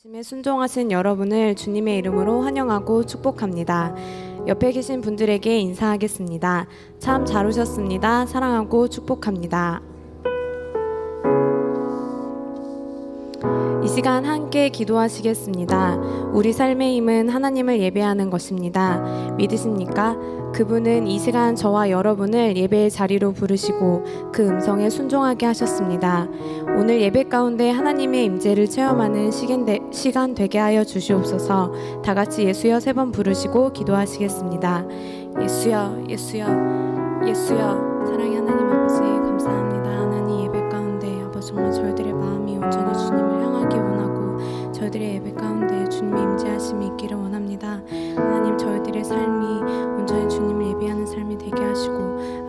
말씀에 순종하신 여러분을 주님의 이름으로 환영하고 축복합니다. 옆에 계신 분들에게 인사하겠습니다. 참 잘 오셨습니다. 사랑하고 축복합니다. 이 시간 함께 기도하시겠습니다. 우리 삶의 힘은 하나님을 예배하는 것입니다. 믿으십니까? 그분은 이 시간 저와 여러분을 예배의 자리로 부르시고 그 음성에 순종하게 하셨습니다. 오늘 예배 가운데 하나님의 임재를 체험하는 시간 되게 하여 주시옵소서. 다 같이 예수여 3번 부르시고 기도하시겠습니다. 예수여, 예수여, 예수여. 사랑의 하나님 아버지 감사합니다. 하나님 예배 가운데 아버지 정말 저희들의 마음이 온전히 주님을 향하기 원하고 저희들의 예배 가운데 주님의 임재하심이 있기를 원합니다. 하나님 저희들의 삶이 온전히 주님을 예배하는 삶이 되게 하시고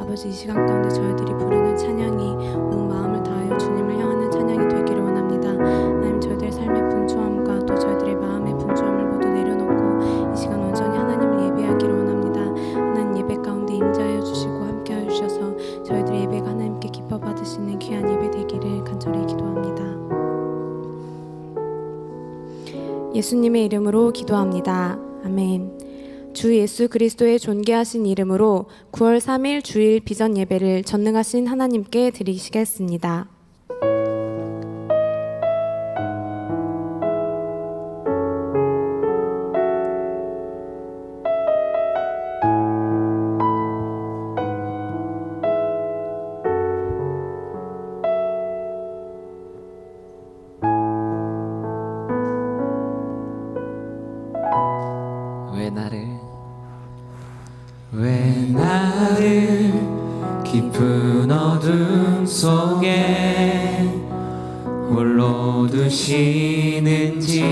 아버지 이 시간 가운데 저희들이 부르는 찬양이 온 마음을 다하여 주님을 향하는 찬양이 되기를 원합니다. 하나님 저희들의 삶의 분주함과 또 저희들의 마음의 분주함을 모두 내려놓고 이 시간 온전히 하나님을 예배하기를 원합니다. 하나님 예배 가운데 임재하여 주시고 함께하여 주셔서 저희들의 예배가 하나님께 기뻐 받으시는 귀한 예배 되기를 간절히 기도합니다. 예수님의 이름으로 기도합니다. 아멘. 주 예수 그리스도의 존귀하신 이름으로 9월 3일 주일 비전 예배를 전능하신 하나님께 드리시겠습니다. 왜 나를 깊은 어둠 속에 홀로 두시는지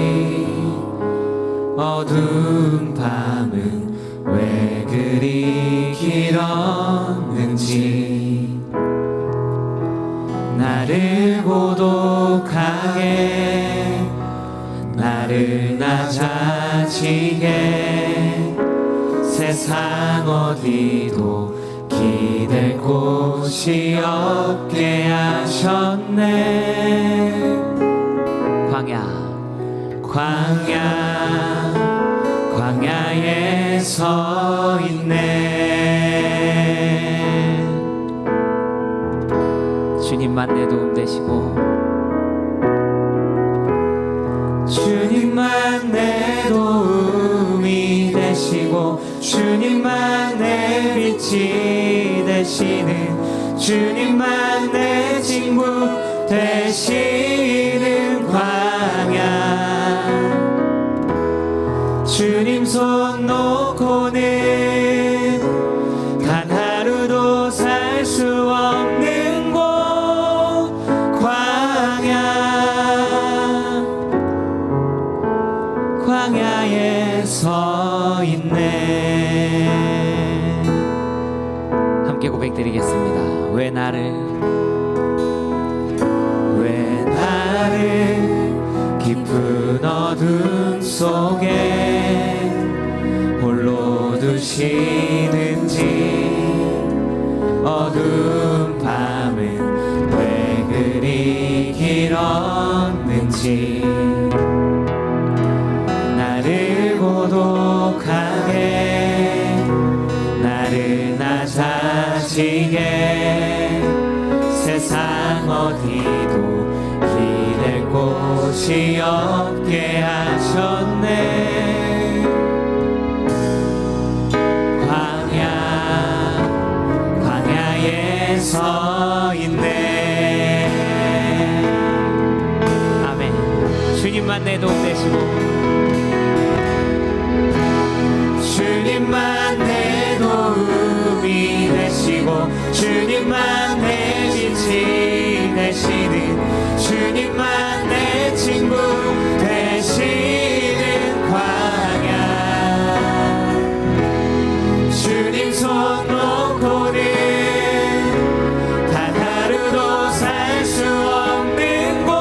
어두운 밤은 왜 그리 길었는지 나를 고독하게 나를 낮아지게 세상 어디도 기댈 곳이 없게 하셨네. 광야에 서 있네. 주님만 내 도움 되시고 주님만 내 도움이 되시고 주님만 내 빛이 되시는 주님만 내 친구 되시는 광야 주님 손 놓고는 단 하루도 살 수 없는 곳 광야에 서 있네. 함께 고백드리겠습니다. 왜 나를 깊은 어둠 속에 홀로 두시는지 어두운 밤은 왜 그리 길었는지 나를 고독하게 나를 낮아지게 세상 어디도 기댈 곳이 없게 하셨네. 광야에 서 있네. 아멘. 주님만 내 도움 되시고 주님만 내 도움이 되시고 주님만 내 빛이 되시는 주님만 내 친구 되시는 광야 주님 손 놓고는 단 하루도 살 수 없는 곳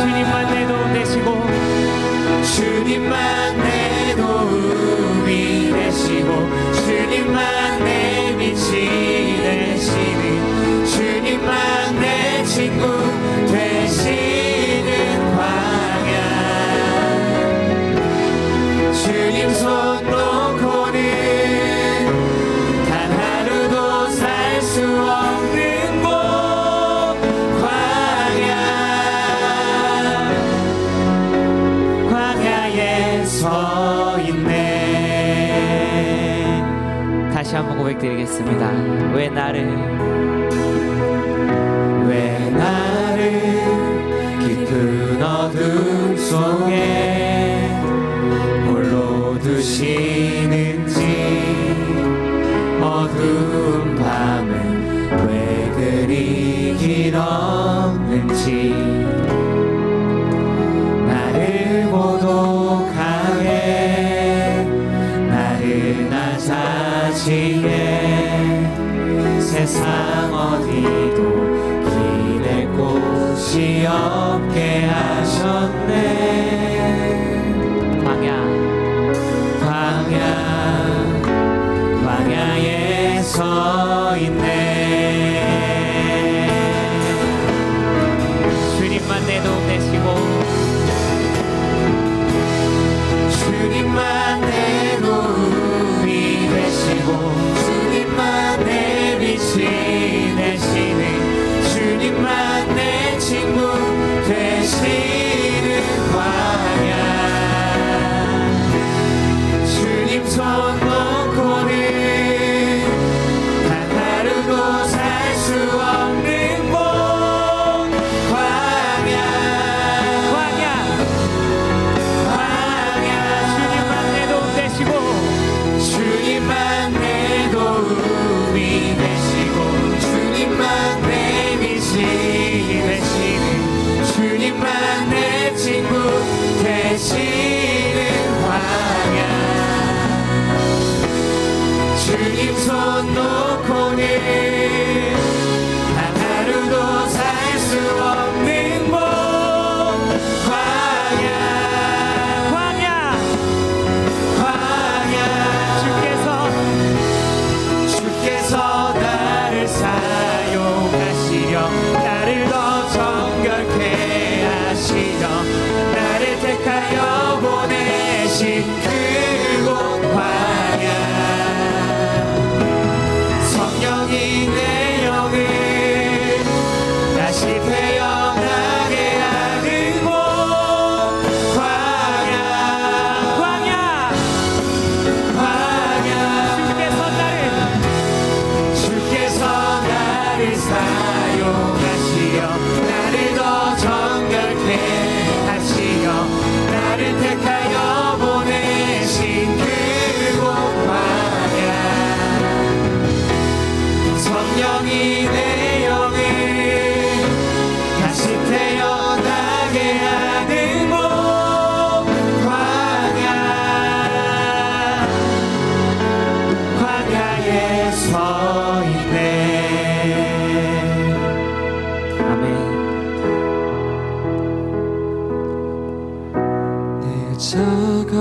주님만 내 도움 되시고 주님만 내 도움이 되시고 주님만 내 빛이 되시는 다시 한번 고백드리겠습니다. 왜 나를 깊은 어둠 속에 홀로 두시는지, 어두운 밤은 왜 그리 길었는지, 나를 고독하게 나를 낮아지게 세상 어디도 기댈 곳이 없게 하셨네. 광야에 서 있네. 주님만 내 도움 되시고, 주님만 내 도움이 되시고, 주님만 내 빛이 되시는, 주님만 내 친구 되시는 광야. 주님 손 놓고는 단 하루도 살 수 없는 곳, 광야. 주님만 내 도움 되시고, 주님만 내 도움이 되시고, 주님만 내 빛이 되시는, 주님만 내 친구 되시는 광야. 주님 손 놓고는 단 하루도 살 수 없는 곳, 광야. 주께서 나를 사용하시려, 나를 더 정결케 하시려, 나를 택하여 보내신 그곳 광야. 성령이 내 영을 다시 태어나게 하는 곳, 광야. 주께서 나를 사용하시려, 나를 더 정결케 하시려, 나를 택하여 보내신 그곳 광야. 성령이 내 영을 다시 태어나게 하는 곳, 광야에 서 있네. 아멘. 내 자가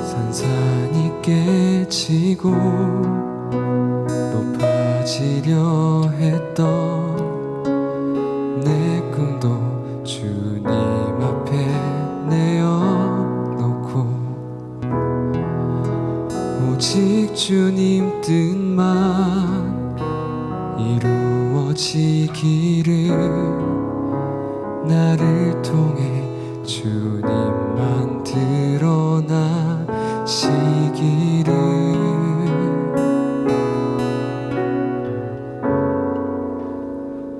산산이 깨지고 높아지려 했던 내 꿈도 주님 앞에 내어놓고, 오직 주님 뜻만 이루어지기를, 나를 통해 주님만 드러나시기를.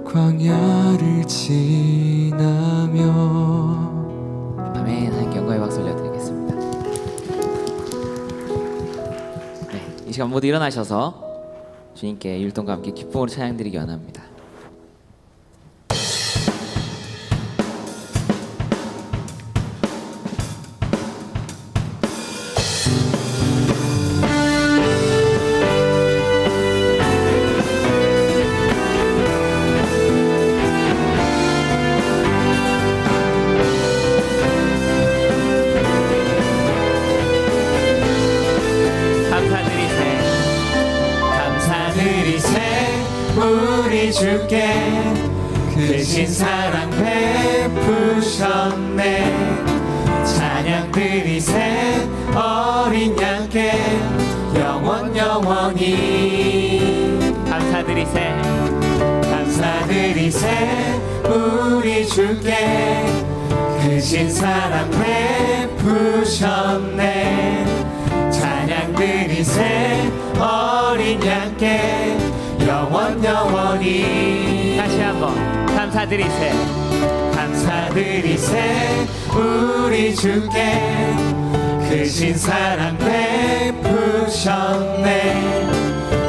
광야를 지나며. 아멘. 하나님께 영광의 박수 올려드리겠습니다. 네, 이 시간 모두 일어나셔서 주님께 율동과 함께 기쁨으로 찬양드리기 원합니다. 우리 주께 크신 사랑 베푸셨네. 찬양 드리세 어린 양께 영원히 감사드리세 우리 주께 크신 사랑 베푸셨네. 찬양 드리세 어린 양께 영원히 다시 한번 감사드리세. 감사드리세 우리 주께 크신 사랑 베푸셨네.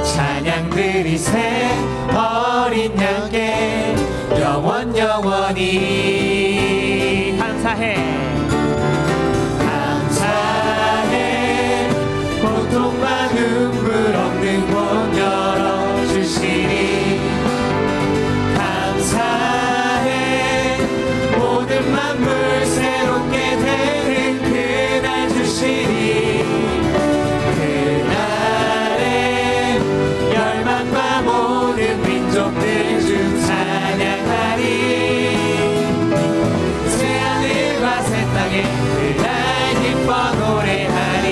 찬양드리세 어린 양께 영원히 감사해. 감사해 고통과 눈물 없는 곳 열어주시니. 감사해 모든 만물 새롭게 되는 그날 주시니. 그날에 열방과 모든 민족들 주 찬양하리. 새하늘과 새 땅에 그날 기뻐 노래하리.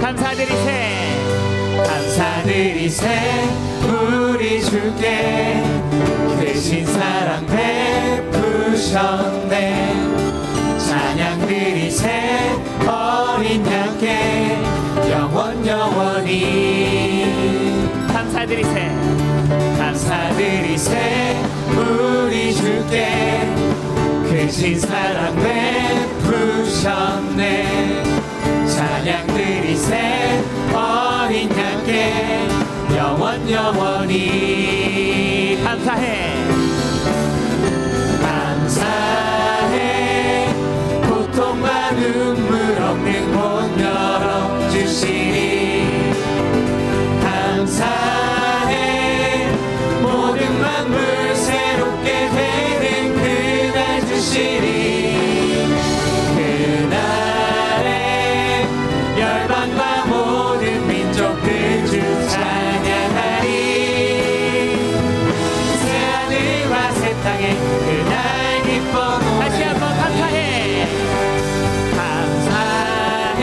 감사드리세. 감사드리세 우리 주께 크신 사랑 베푸셨네. 찬양드리세 어린 양께 영원히 감사드리세. 감사드리세 우리 주께 크신 사랑 베푸셨네. 찬양드리세 어린 양께 영원히 감사해. 감사해 고통과 눈물 없는 곳 열어주시니. 감사해 모든 만물 새롭게 되는 그날 주시니. 그날에 열방과 모든 민족들 주 찬양하리. 새하늘과 새 땅에 그날 기뻐 노래. 다시 한번 감사해. 감사해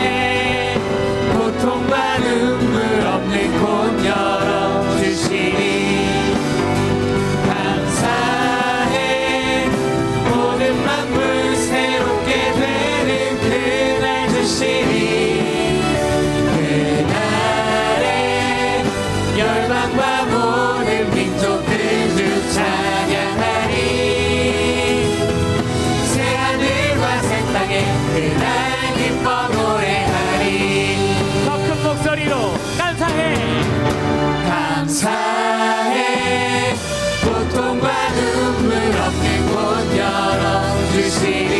고통과 눈물 없는 곳 열어주시니. 감사해 모든 만물 새롭게 되는 그날 주시니. 그날에 열방과 모든 민족들 주 찬양하리. 새하늘과 새 땅에 그날 기뻐 노래하리. 더 큰 목소리로 감사해. 감사해 고통과 눈물 없는 곳 열어주시니.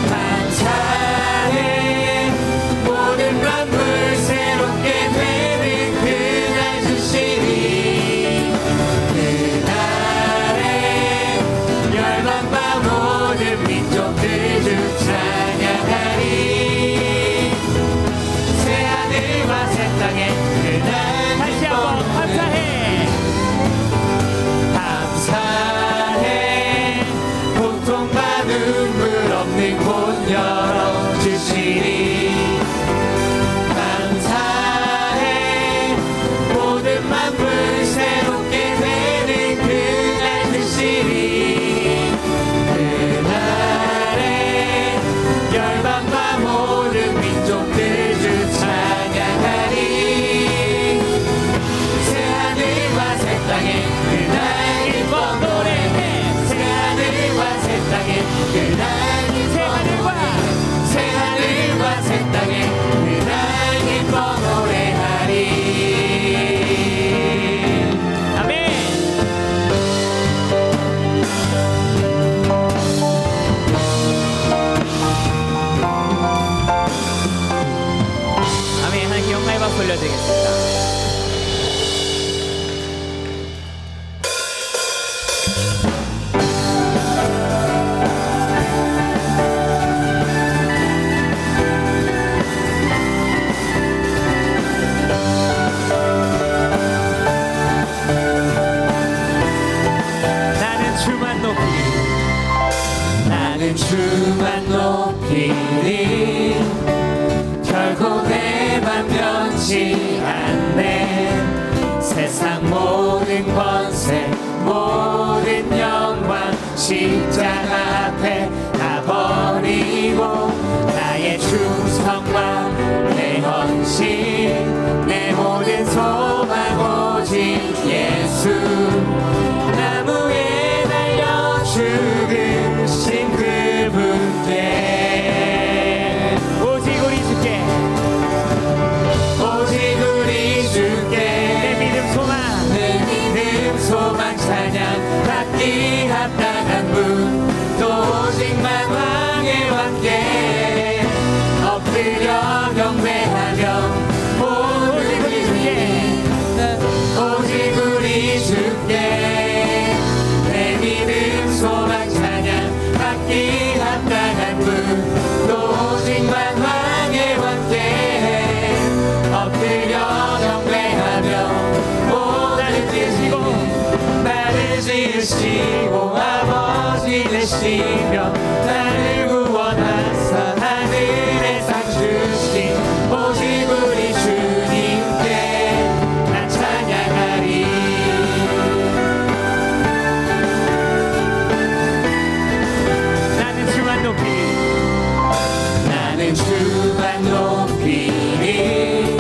감사해 모든 만물 새롭게 되는 그날 주시니. 그날에 열방과 모든 민족들 주 찬양하리. 새하늘과 새 땅에 그날 다시 한번 감사해. 감사해 고통과 눈물 없는 곳 열어주시니. 감사해 모든 만물 새롭게 되는 그날 주시니. 그날에 열방과 모든 민족들 주 찬양하리. 새하늘과 새 땅에 그날 기뻐 노래해. 새하늘과 새 땅에 그날 기뻐 노래해. 새하늘과 새 땅에 그날 기뻐 노래하리. 아멘. 아멘. 하나님께 영광의 박수 올려드리겠습니다. 나는 주만 높이리. 나는 주만 높이리. 결코 내 맘 변치 않네. 세상 모든 권세 모든 영광 십자가 앞에 다 버리고 나의 충성과 내 헌신 예수 나무에 달려 죽으신 그분께 오직 우리 주께 오직 우리 주께 내 믿음 소망 찬양 받기 합당한 분 또 오직만 왕의 왕께 엎드려 경배하며 오직 우리 주께 오직 우리 주께 내 믿음 소망 찬양 받기 합당한 분 또 오직만 왕의 왕께 엎드려 경배하며 나를 지으시고 아버지 되시며 나를 구원하사 하늘에 상 주신 오직 우리 주님께 난 찬양하리 나는 주만 높이리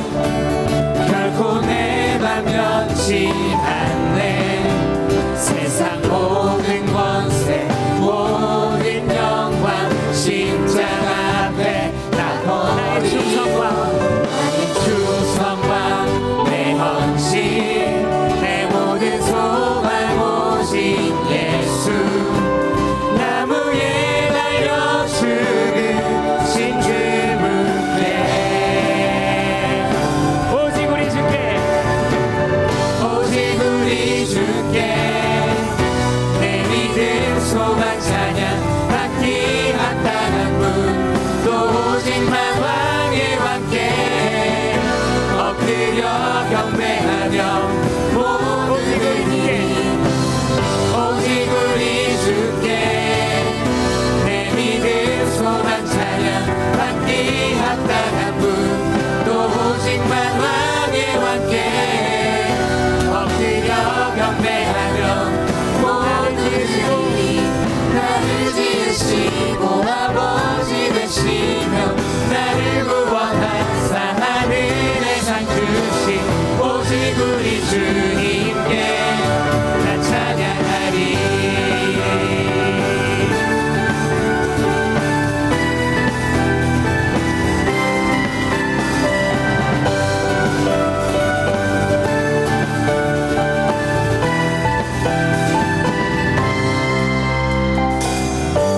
결코 내 맘 변치 않네 세상 모든 권세 모든 영광 심장 앞에 나 버린 나의 충성과 내 헌신 내 모든 소망 오직 예수 나무에 달려 죽으신 그분께 오직 우리 주께 오직 우리 주께 내 믿음 소망 찬양 받기 합당한 분 또 오직만 왕의 왕께 엎드려 경배하며 오직 우리 주께 내 믿음 소망 찬양 받기 합당한 분 또 오직만 왕의 왕께 엎드려 경배하며 나를 지으시고 아버지 되시며 나를 구원하사 하늘에 상 주신 오직 우리 주님께 난 찬양하리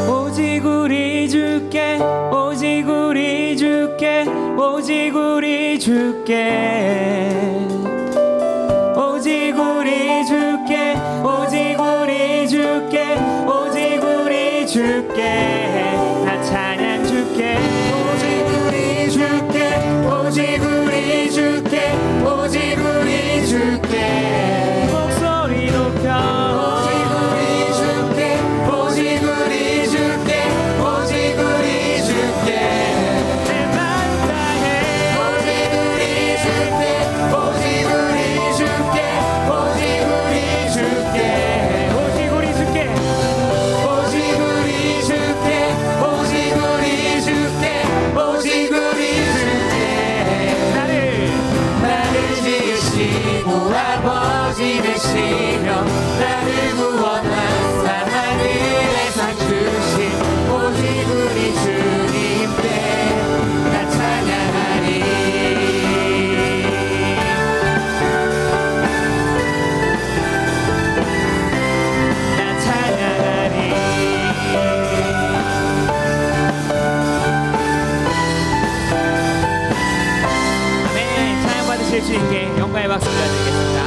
오직 우리 주께 오직 우리 주께 오직 우리 주께 오직 우리 주께 오직 우리 주께 오직 우리 주께 나 찬양 주께 오직 우리 주께 오직 우리 주께 오직 우리 주께 목소리 높여 오직 우리 주께 오직 우리 주께 오직 우리 주께 내 맘 다해 오직 우리 주께 오직 우리 주께 오직 우리 주께 오직 우리 주께 오직 우리 주께 오직 우리 주께 오직 우리 주께 나를 지으시고 아버지 되시며 나를 구원하사 하늘에 상 주신 오직 우리 주님께 나 찬양하리 나 찬양하리 아멘 찬양 받으실 주님께 영광의 박수 드리겠습니다.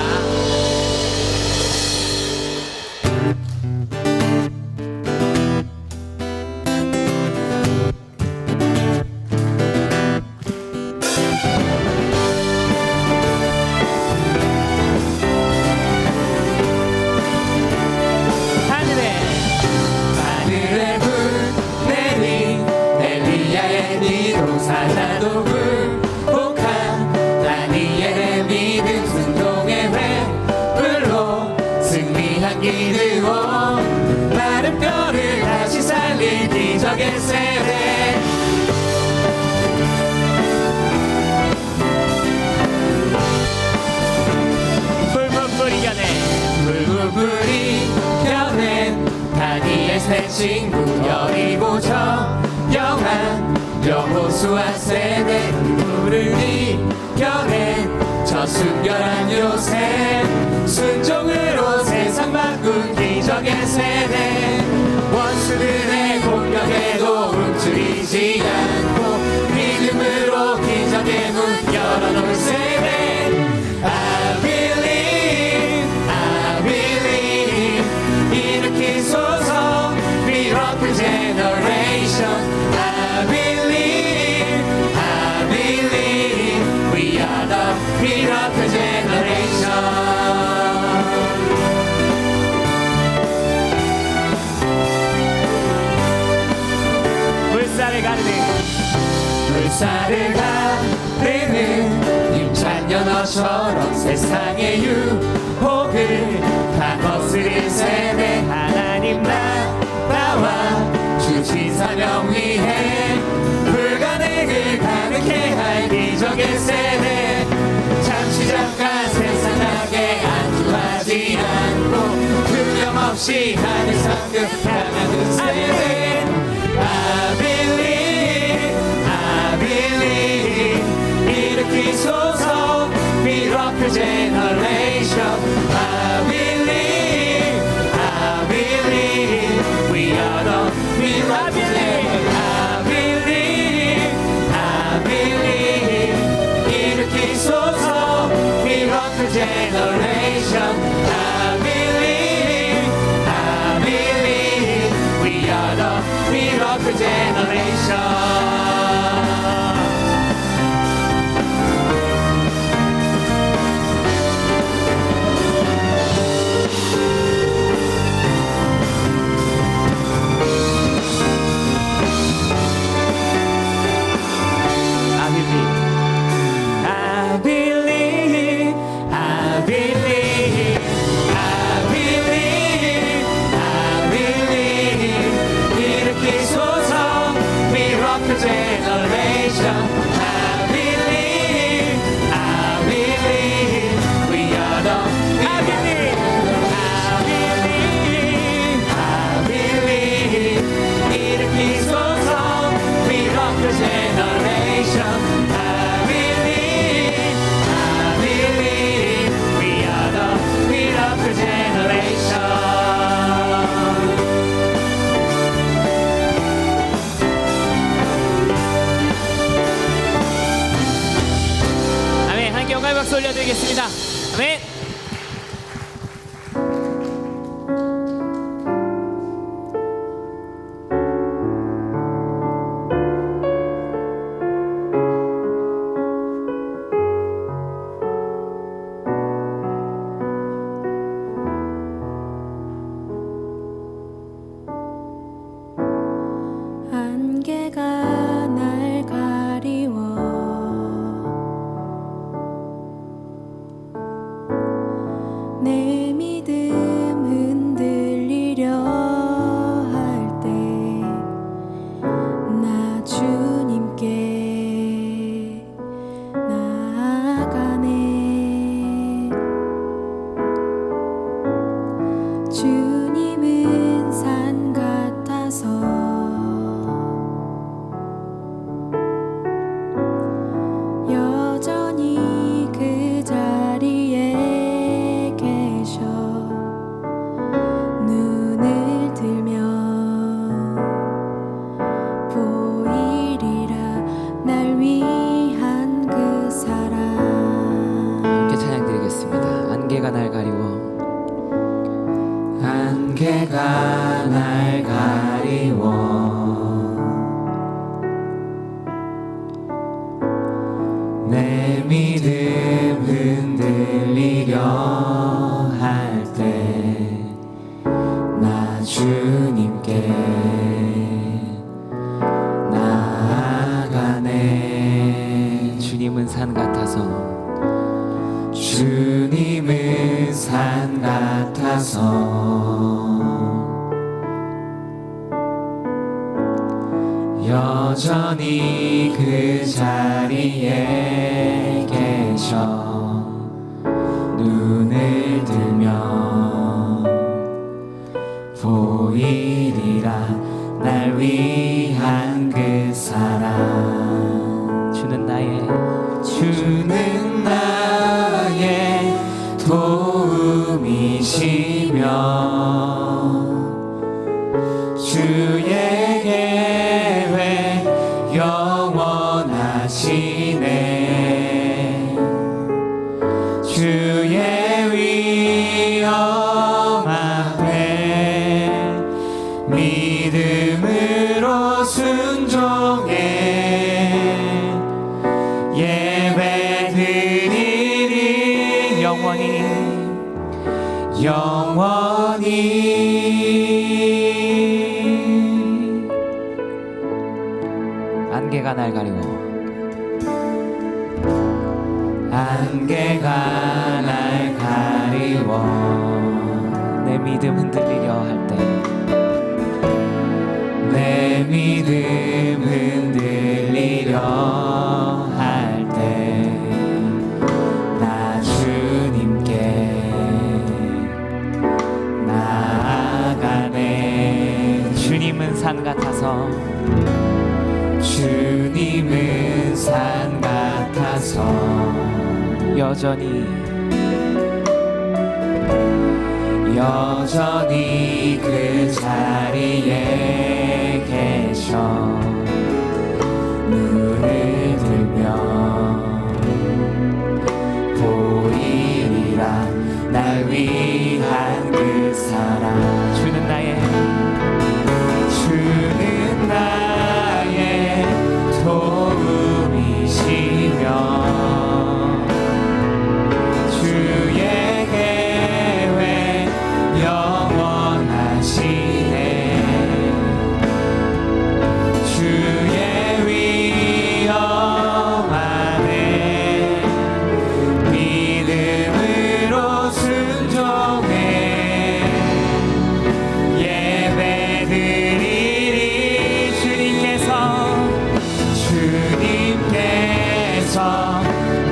하늘에 불 내린 엘리야의 니로 사자도 굴복한 다니엘의 믿음 순종의 회불로 승리한 기드온 마른 뼈를 다시 살린 기적의 세례 불멍거리가 새 친구 여리고 정영한 여호수아 세대 불을 이겨낸 저 순결한 요셉 순종으로 세상 바꾼 기적의 세대 원수들의 공격에도 움츠리지 않고 믿음으로 기적의 문 열어놓을 세대 I believe 일으키소서 Miracle Generation I believe We are the Miracle Generation 물살을 가르는 힘찬 연어처럼 세상의 유혹을 다 거스린 세대 하나님 나라와 주신 사명 위해 불가능을 가능케 할 기적의 세대 잠시 잠깐 세상하게 안주하지 않고 두려움 없이 하늘 상급 향하는 세대 I believe 일으키소서 Miracle Generation I believe We are the Miracle Generation I believe 일으키소서 Miracle Generation I believe We are the Miracle Generation Generation I believe We are the I believe 일으키소서 Miracle Generation I believe We are the Miracle Generation 영광의 박수 올려드리겠습니다. 아멘. 안개가 날 가리워 내 믿음 흔들리려 할 때 나 주님께 나아가네 주님은 산 같아서 여전히 그 자리에 눈을 들면 보이리라 날 위한 그 사랑 함께 찬양드리겠습니다. 안개가 날 가리워 안개가 날 가리워 내 믿음 흔들리려 할 때 나 주님께 나아가네 주님은 산 같아서 주님은 산 같아서 여전히 그 자리에 계셔 눈을 들면 보이리라 주의 계획 영원하시네. 주의 위엄 앞에 믿음으로 순종해 예배드리리. 영원히 안개가 날 가리워 안개가 날 가리워 내 믿음 흔들리려 할 때 내 믿음 흔들리려 할 때 나 주님께 나아가네. 주님은 산 같아서 주님은 산 같아서 여전히 그 자리에 계셔 눈을 들면 보이리라 날 위한 그 사랑. 주는 나의 도움이시며 주의 계획 영원하시네. 주의 위엄 안에 믿음으로 순종해 예배드리리. 주님께서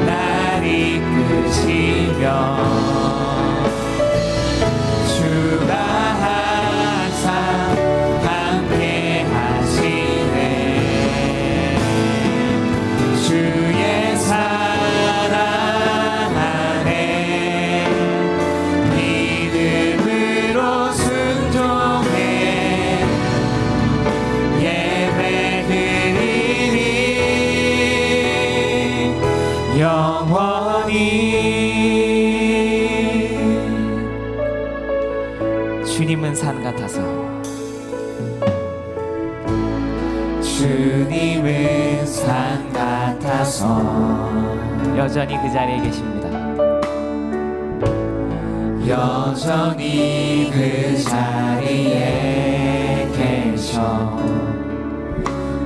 날 이끄시며 주가 항상 함께 하시네. 주의 사랑 안에 믿음으로 순종해 예배드리리. 영원히 주님은 산 같아서 주님은 산 같아서 여전히 그 자리에 계십니다. 여전히 그 자리에 계셔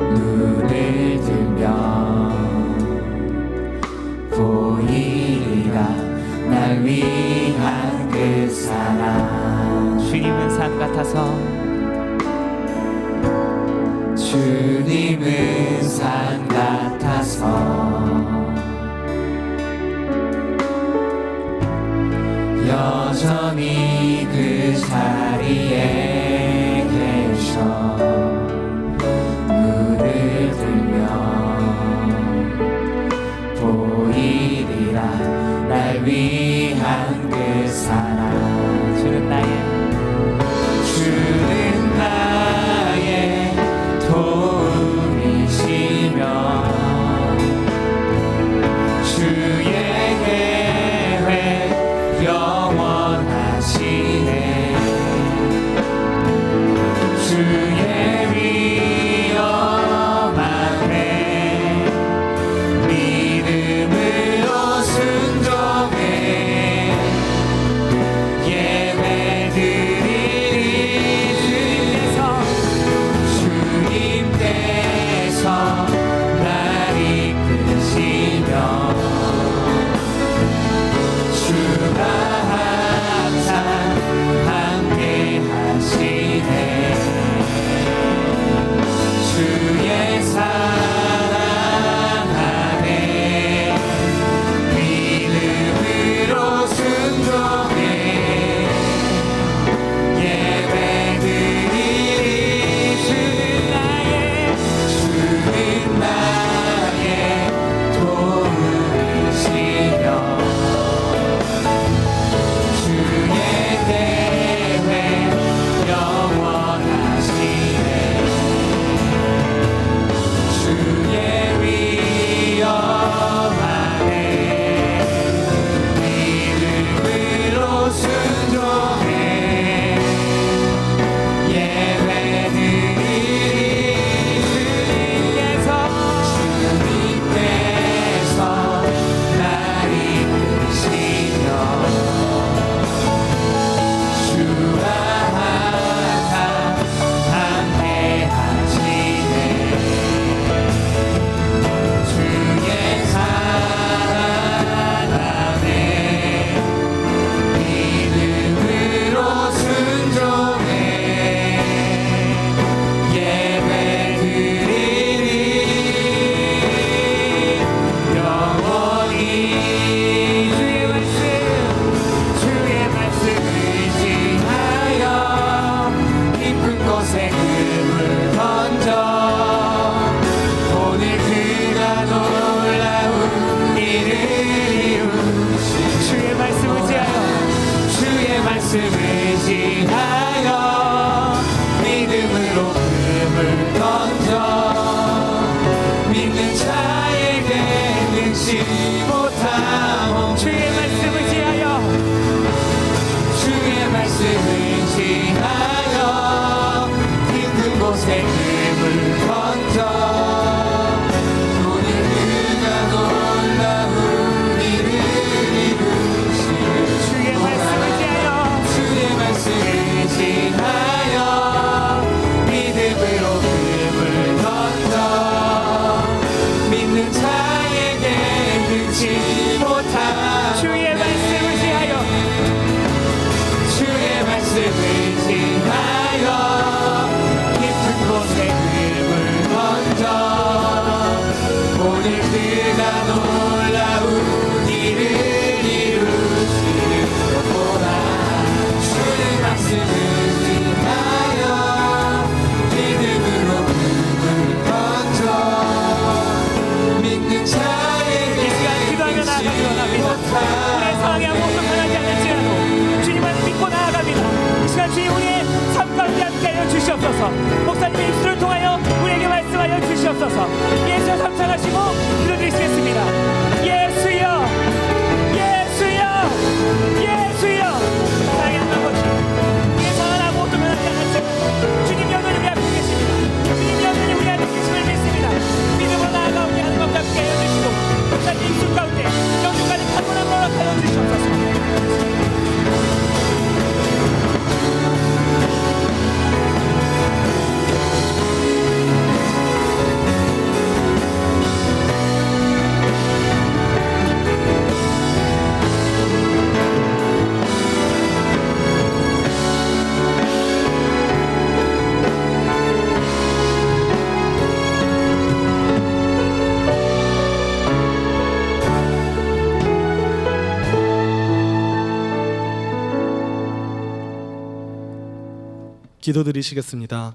눈을 들면 보이리라 날 위한 그 사랑. 주님은 산 같아서 주님은 산 같아서 여전히 그 자리에 계셔 눈을 들면 보이리라 날 위한 그 사랑. 주는 나의 도움이시며 주의 계획 영원하시네. 의지하여 믿음으로 금을 던져 믿는 자에게 능치 못함 주의 말씀 의지하여 주의 말씀 의지하여 깊은 곳에 금을 던져 오늘 그가 놀라운 일을 이루시는 주의 말씀 의지하여 주의 말씀 의지하여 믿음으로 금을 던져 믿는 자에게 능치 못함 주의 말씀 의지하여 주의 말씀 의지하여 깊은 곳에 금을 던져 오늘 그가 놀라운 일을 이루시는 것보다 주의 말씀 의지하여 믿음으로 금을 던져 믿는 자에게 이 시간 기도하며 나아가기 원합니다. 우리의 상황이 아무것도 변하지 않을지라도 주님을 믿고 나아갑니다. 이 시간 주님 우리의 삶 가운데 함께하여 주시옵소서. 목사님의 입술을 통하여 우리에게 말씀하여 주시옵소서. 예수여 삼창하시고 기도드리시겠습니다. 예수여 예수여 예수여 사랑의 하나님 아버지 우리의 상황은 아무것도 변하지 않았지만 주님 여전히 우리 앞에 계십니다. 주님 여전히 우리 앞에 계심을 믿습니다. 믿음으로 나아가오니 하는 것과 함께하여 주시고 목사님 입술 가운데 영주까지 강건한 노력하여 주시옵소서. 기도드리시겠습니다.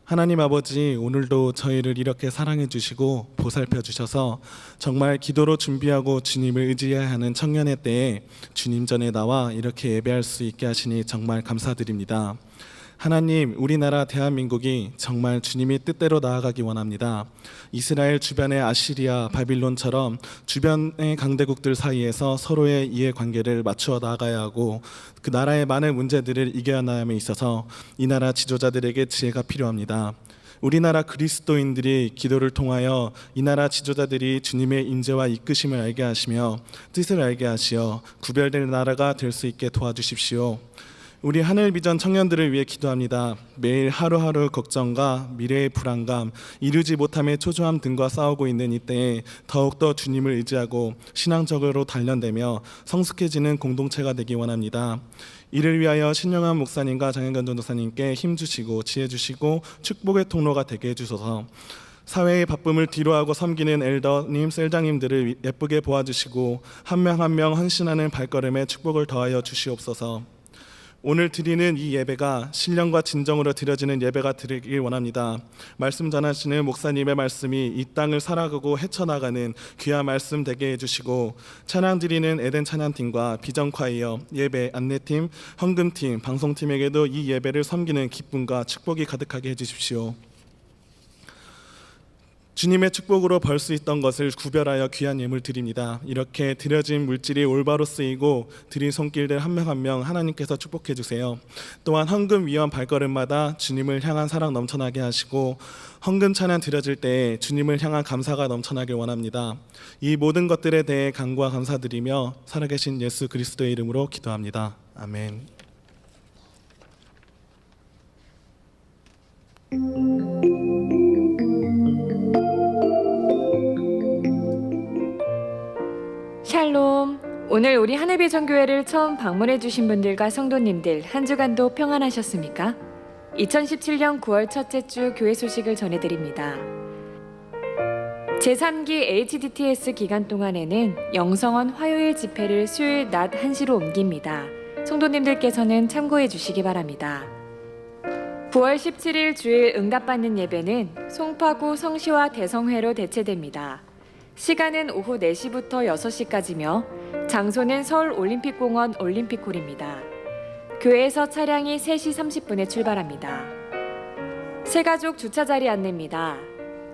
하나님 아버지, 오늘도 저희를 이렇게 사랑해 주시고 보살펴 주셔서 정말 기도로 준비하고 주님을 의지해야 하는 청년의 때에 주님 전에 나와 이렇게 예배할 수 있게 하시니 정말 감사드립니다. 하나님, 우리나라 대한민국이 정말 주님의 뜻대로 나아가기 원합니다. 이스라엘 주변의 아시리아, 바빌론처럼 주변의 강대국들 사이에서 서로의 이해관계를 맞추어 나가야 하고 그 나라의 많은 문제들을 이겨나감에 있어서 이 나라 지도자들에게 지혜가 필요합니다. 우리나라 그리스도인들이 기도를 통하여 이 나라 지도자들이 주님의 인재와 이끄심을 알게 하시며 뜻을 알게 하시어 구별된 나라가 될 수 있게 도와주십시오. 우리 하늘비전 청년들을 위해 기도합니다. 매일 하루하루 걱정과 미래의 불안감, 이루지 못함의 초조함 등과 싸우고 있는 이때에 더욱더 주님을 의지하고 신앙적으로 단련되며 성숙해지는 공동체가 되기 원합니다. 이를 위하여 신영환 목사님과 장현근 전도사님께 힘주시고 지혜주시고 축복의 통로가 되게 해주소서. 사회의 바쁨을 뒤로하고 섬기는 엘더님, 셀장님들을 예쁘게 보아주시고 한 명 한 명 헌신하는 발걸음에 축복을 더하여 주시옵소서. 오늘 드리는 이 예배가 신령과 진정으로 드려지는 예배가 되길 원합니다. 말씀 전하시는 목사님의 말씀이 이 땅을 살아가고 헤쳐나가는 귀한 말씀 되게 해주시고 찬양 드리는 에덴 찬양팀과 비전콰이어, 예배 안내팀, 헌금팀, 방송팀에게도 이 예배를 섬기는 기쁨과 축복이 가득하게 해주십시오. 주님의 축복으로 벌 수 있던 것을 구별하여 귀한 예물 드립니다. 이렇게 드려진 물질이 올바로 쓰이고 드린 손길들 한 명 한 명 하나님께서 축복해 주세요. 또한 헌금 위험 발걸음마다 주님을 향한 사랑 넘쳐나게 하시고 헌금 찬양 드려질 때 주님을 향한 감사가 넘쳐나길 원합니다. 이 모든 것들에 대해 간구와 감사드리며 살아계신 예수 그리스도의 이름으로 기도합니다. 아멘. 샬롬. 오늘 우리 하늘비전교회를 처음 방문해 주신 분들과 성도님들 한 주간도 평안하셨습니까? 2017년 9월 첫째 주 교회 소식을 전해드립니다. 제3기 HDTS 기간 동안에는 영성원 화요일 집회를 수요일 낮 1시로 옮깁니다. 성도님들께서는 참고해 주시기 바랍니다. 9월 17일 주일 응답받는 예배는 송파구 성시와 대성회로 대체됩니다. 시간은 오후 4시부터 6시까지며 장소는 서울 올림픽공원 올림픽홀입니다. 교회에서 차량이 3시 30분에 출발합니다. 새가족 주차 자리 안내입니다.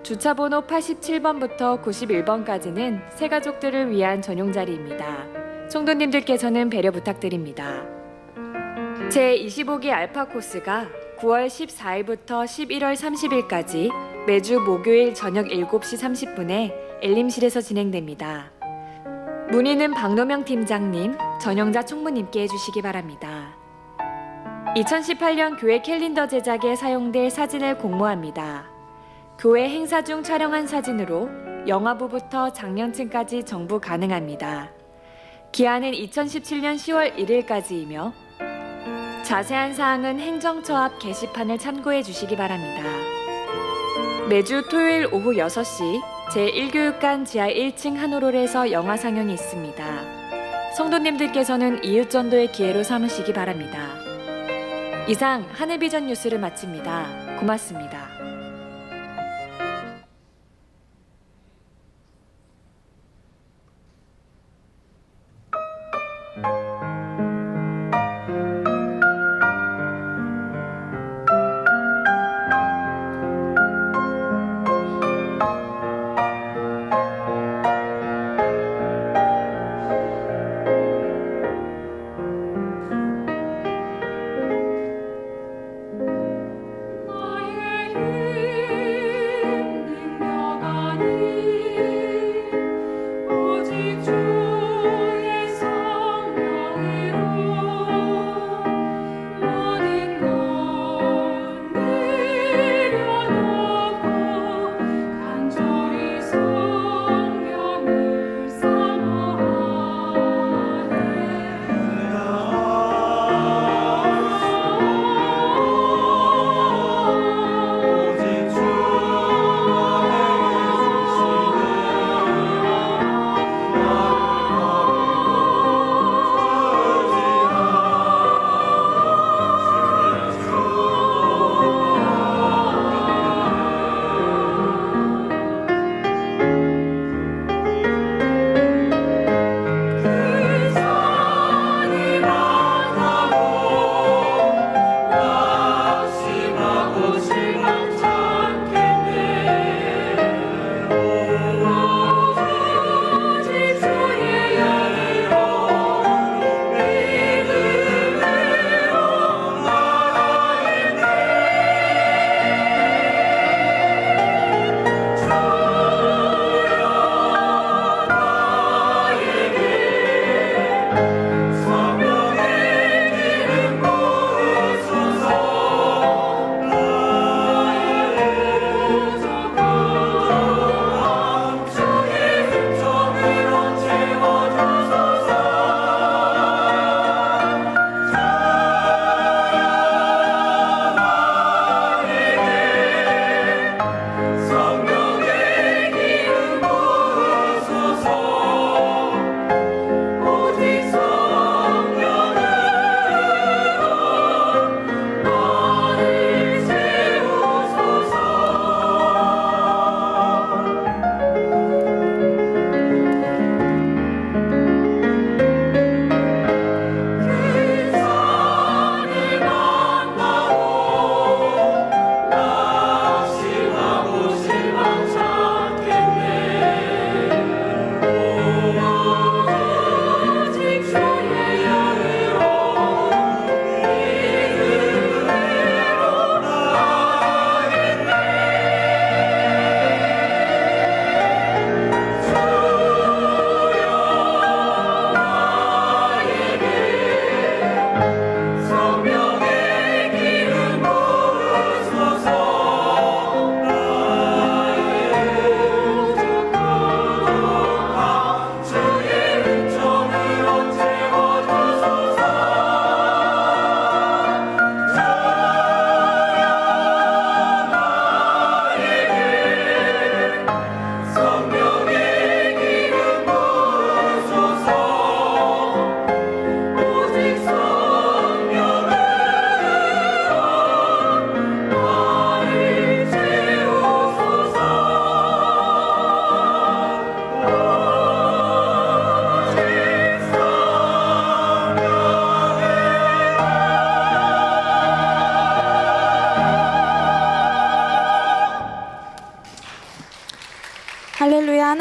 주차 번호 87번부터 91번까지는 새가족들을 위한 전용 자리입니다. 성도님들께서는 배려 부탁드립니다. 제25기 알파 코스가 9월 14일부터 11월 30일까지 매주 목요일 저녁 7시 30분에 엘림실에서 진행됩니다. 문의는 박노명 팀장님, 전영자 총무님께 해주시기 바랍니다. 2018년 교회 캘린더 제작에 사용될 사진을 공모합니다. 교회 행사 중 촬영한 사진으로 영화부부터 장년층까지 정부 가능합니다. 기한은 2017년 10월 1일까지이며 자세한 사항은 행정처 앞 게시판을 참고해 주시기 바랍니다. 매주 토요일 오후 6시 제1교육관 지하 1층 한호롤에서 영화 상영이 있습니다. 성도님들께서는 이웃전도의 기회로 삼으시기 바랍니다. 이상 하늘비전 뉴스를 마칩니다. 고맙습니다. 나의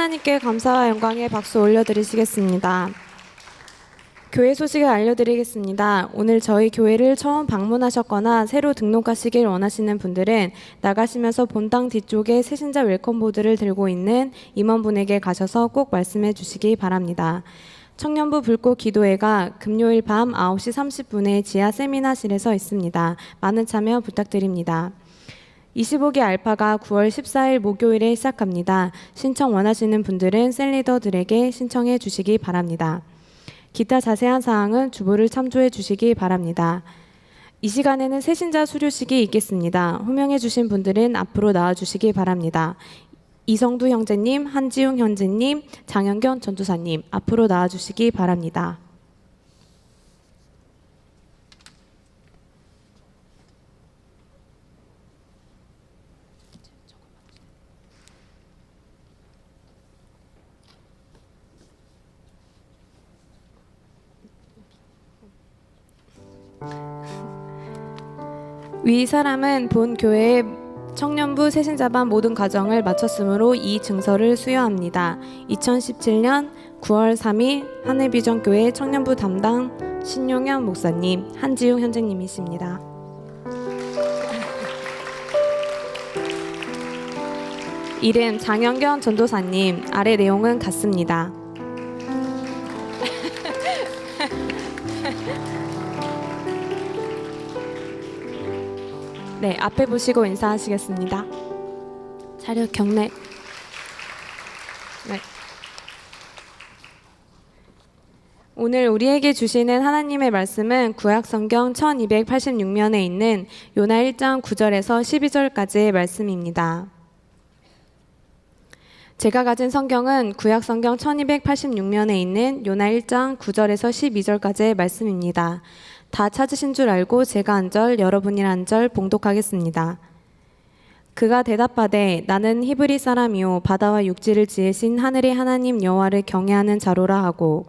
하나님께 감사와 영광의 박수 올려드리시겠습니다. 교회 소식을 알려드리겠습니다. 오늘 저희 교회를 처음 방문하셨거나 새로 등록하시길 원하시는 분들은 나가시면서 본당 뒤쪽에 새신자 웰컴보드를 들고 있는 임원분에게 가셔서 꼭 말씀해 주시기 바랍니다. 청년부 불꽃 기도회가 금요일 밤 9시 30분에 지하 세미나실에서 있습니다. 많은 참여 부탁드립니다. 25기 알파가 9월 14일 목요일에 시작합니다. 신청 원하시는 분들은 셀리더들에게 신청해 주시기 바랍니다. 기타 자세한 사항은 주보를 참조해 주시기 바랍니다. 이 시간에는 새신자 수료식이 있겠습니다. 호명해 주신 분들은 앞으로 나와 주시기 바랍니다. 이성두 형제님, 한지웅 형제님, 장현견 전도사님 앞으로 나와 주시기 바랍니다. 위 사람은 본 교회의 청년부 새신자반 모든 과정을 마쳤으므로 이 증서를 수여합니다. 2017년 9월 3일 하늘비전교회 청년부 담당 신용현 목사님, 한지웅 현재님이십니다. 이름 장현견 전도사님, 아래 내용은 같습니다. 네, 앞에 보시고 인사하시겠습니다. 차렷 경례. 네. 오늘 우리에게 주시는 하나님의 말씀은 구약성경 1286면에 있는 요나 1장 9절에서 12절까지의 말씀입니다. 제가 가진 성경은 구약성경 1286면에 있는 요나 1장 9절에서 12절까지의 말씀입니다. 다 찾으신 줄 알고 제가 한 절, 여러분이 한 절 봉독하겠습니다. 그가 대답하되 나는 히브리 사람이요 바다와 육지를 지으신 하늘의 하나님 여호와를 경외하는 자로라 하고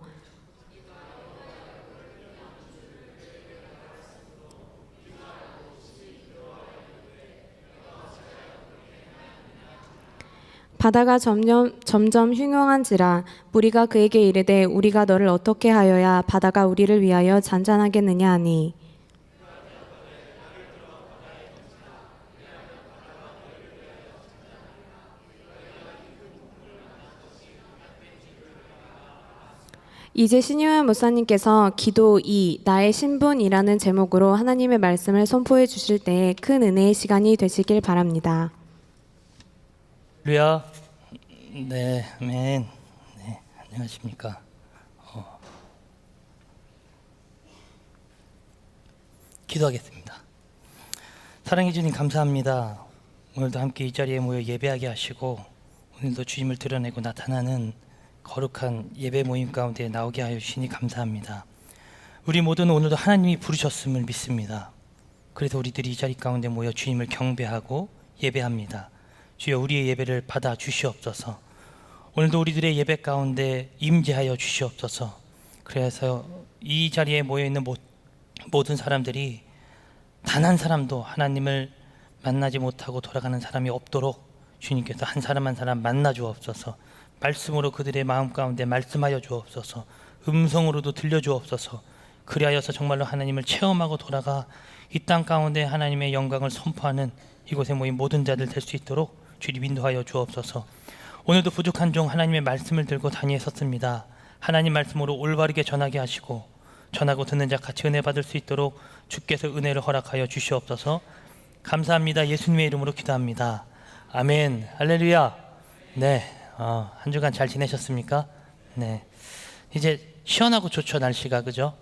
바다가 점점 흉흉한지라 무리가 그에게 이르되 우리가 너를 어떻게 하여야 바다가 우리를 위하여 잔잔하겠느냐 하니 이제 신유현 목사님께서 기도 2 나의 신분이라는 제목으로 하나님의 말씀을 선포해 주실 때에 큰 은혜의 시간이 되시길 바랍니다. 할렐루야. 네, 아멘. 네, 안녕하십니까. 기도하겠습니다. 사랑해 주님 감사합니다. 오늘도 함께 이 자리에 모여 예배하게 하시고 오늘도 주님을 드러내고 나타나는 거룩한 예배 모임 가운데 나오게 하여 주시니 감사합니다. 우리 모두는 오늘도 하나님이 부르셨음을 믿습니다. 그래서 우리들이 이 자리 가운데 모여 주님을 경배하고 예배합니다. 주여 우리의 예배를 받아 주시옵소서. 오늘도 우리들의 예배 가운데 임재하여 주시옵소서. 그래서 이 자리에 모여있는 모든 사람들이 단 한 사람도 하나님을 만나지 못하고 돌아가는 사람이 없도록 주님께서 한 사람 한 사람 만나 주옵소서. 말씀으로 그들의 마음 가운데 말씀하여 주옵소서. 음성으로도 들려 주옵소서. 그리하여서 정말로 하나님을 체험하고 돌아가 이 땅 가운데 하나님의 영광을 선포하는 이곳에 모인 모든 자들 될 수 있도록 주님 인도하여 주옵소서. 오늘도 부족한 종 하나님의 말씀을 들고 단위에 섰습니다. 하나님 말씀으로 올바르게 전하게 하시고 전하고 듣는 자 같이 은혜 받을 수 있도록 주께서 은혜를 허락하여 주시옵소서. 감사합니다. 예수님의 이름으로 기도합니다. 아멘. 할렐루야. 네, 한 주간 잘 지내셨습니까? 네, 이제 시원하고 좋죠 날씨가. 그죠?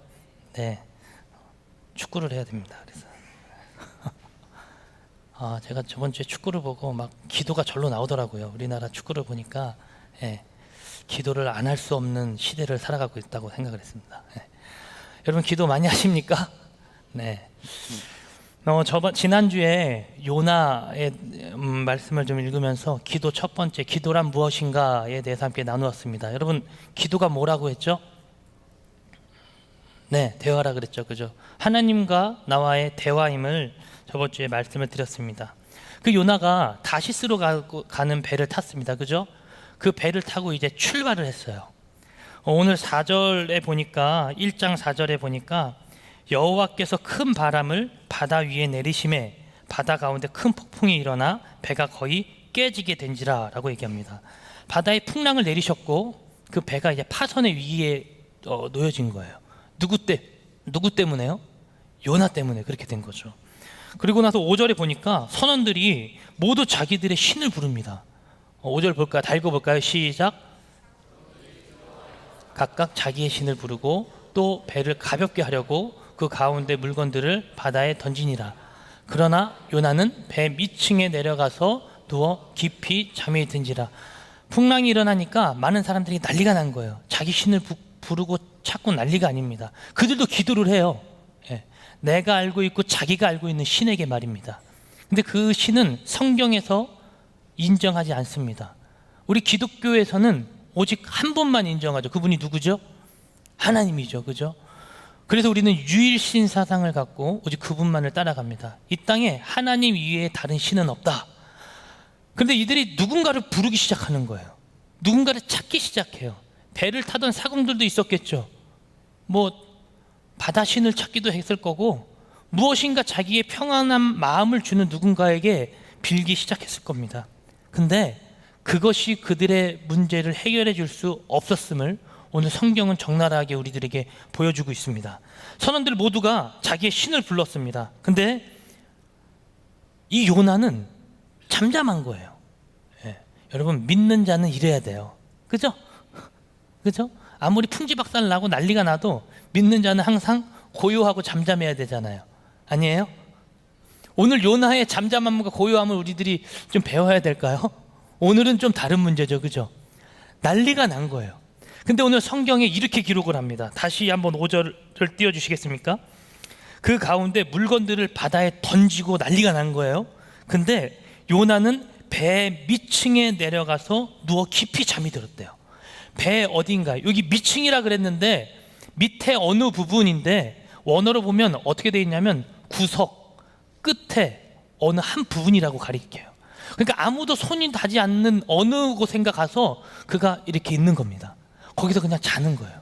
네, 축구를 해야 됩니다. 그래서 제가 저번 주에 축구를 보고 막 기도가 절로 나오더라고요. 우리나라 축구를 보니까 기도를 안 할 수 없는 시대를 살아가고 있다고 생각을 했습니다. 여러분 기도 많이 하십니까? 네. 지난주에 요나의 말씀을 좀 읽으면서 기도 첫 번째, 기도란 무엇인가에 대해서 함께 나누었습니다. 여러분 기도가 뭐라고 했죠? 네, 대화라 그랬죠. 그죠? 하나님과 나와의 대화임을 저번 주에 말씀을 드렸습니다. 그 요나가 다시스로 가는 배를 탔습니다. 그죠? 그 배를 타고 이제 출발을 했어요. 오늘 4절에 보니까 1장 4절에 보니까 여호와께서 큰 바람을 바다 위에 내리심에 바다 가운데 큰 폭풍이 일어나 배가 거의 깨지게 된지라 라고 얘기합니다. 바다에 풍랑을 내리셨고 그 배가 이제 파선의 위기에 놓여진 거예요. 누구 때문에요? 요나 때문에 그렇게 된 거죠. 그리고 나서 5절에 보니까 선원들이 모두 자기들의 신을 부릅니다. 5절 볼까요? 다 읽어볼까요? 시작. 각각 자기의 신을 부르고 또 배를 가볍게 하려고 그 가운데 물건들을 바다에 던지니라. 그러나 요나는 배 밑층에 내려가서 누워 깊이 잠이 든지라. 풍랑이 일어나니까 많은 사람들이 난리가 난 거예요. 자기 신을 부르고 찾고 난리가 아닙니다. 그들도 기도를 해요. 예. 내가 알고 있고 자기가 알고 있는 신에게 말입니다. 근데 그 신은 성경에서 인정하지 않습니다. 우리 기독교에서는 오직 한 분만 인정하죠. 그분이 누구죠? 하나님이죠. 그죠? 그래서 우리는 유일신 사상을 갖고 오직 그분만을 따라갑니다. 이 땅에 하나님 이외에 다른 신은 없다. 그런데 이들이 누군가를 부르기 시작하는 거예요. 누군가를 찾기 시작해요. 배를 타던 사공들도 있었겠죠. 뭐 바다 신을 찾기도 했을 거고 무엇인가 자기의 평안한 마음을 주는 누군가에게 빌기 시작했을 겁니다. 근데 그것이 그들의 문제를 해결해 줄 수 없었음을 오늘 성경은 적나라하게 우리들에게 보여주고 있습니다. 선원들 모두가 자기의 신을 불렀습니다. 근데 이 요나는 잠잠한 거예요. 예. 여러분 믿는 자는 이래야 돼요. 그죠? 그죠? 아무리 풍지박산 나고 난리가 나도 믿는 자는 항상 고요하고 잠잠해야 되잖아요. 아니에요? 오늘 요나의 잠잠함과 고요함을 우리들이 좀 배워야 될까요? 오늘은 좀 다른 문제죠. 그죠? 난리가 난 거예요. 근데 오늘 성경에 이렇게 기록을 합니다. 다시 한번 5절을 띄워주시겠습니까? 그 가운데 물건들을 바다에 던지고 난리가 난 거예요. 근데 요나는 배 밑층에 내려가서 누워 깊이 잠이 들었대요. 배 어딘가, 여기 밑층이라 그랬는데 밑에 어느 부분인데 원어로 보면 어떻게 되어 있냐면 구석 끝에 어느 한 부분이라고 가리켜요. 그러니까 아무도 손이 닿지 않는 어느 곳인가 가서 그가 이렇게 있는 겁니다. 거기서 그냥 자는 거예요.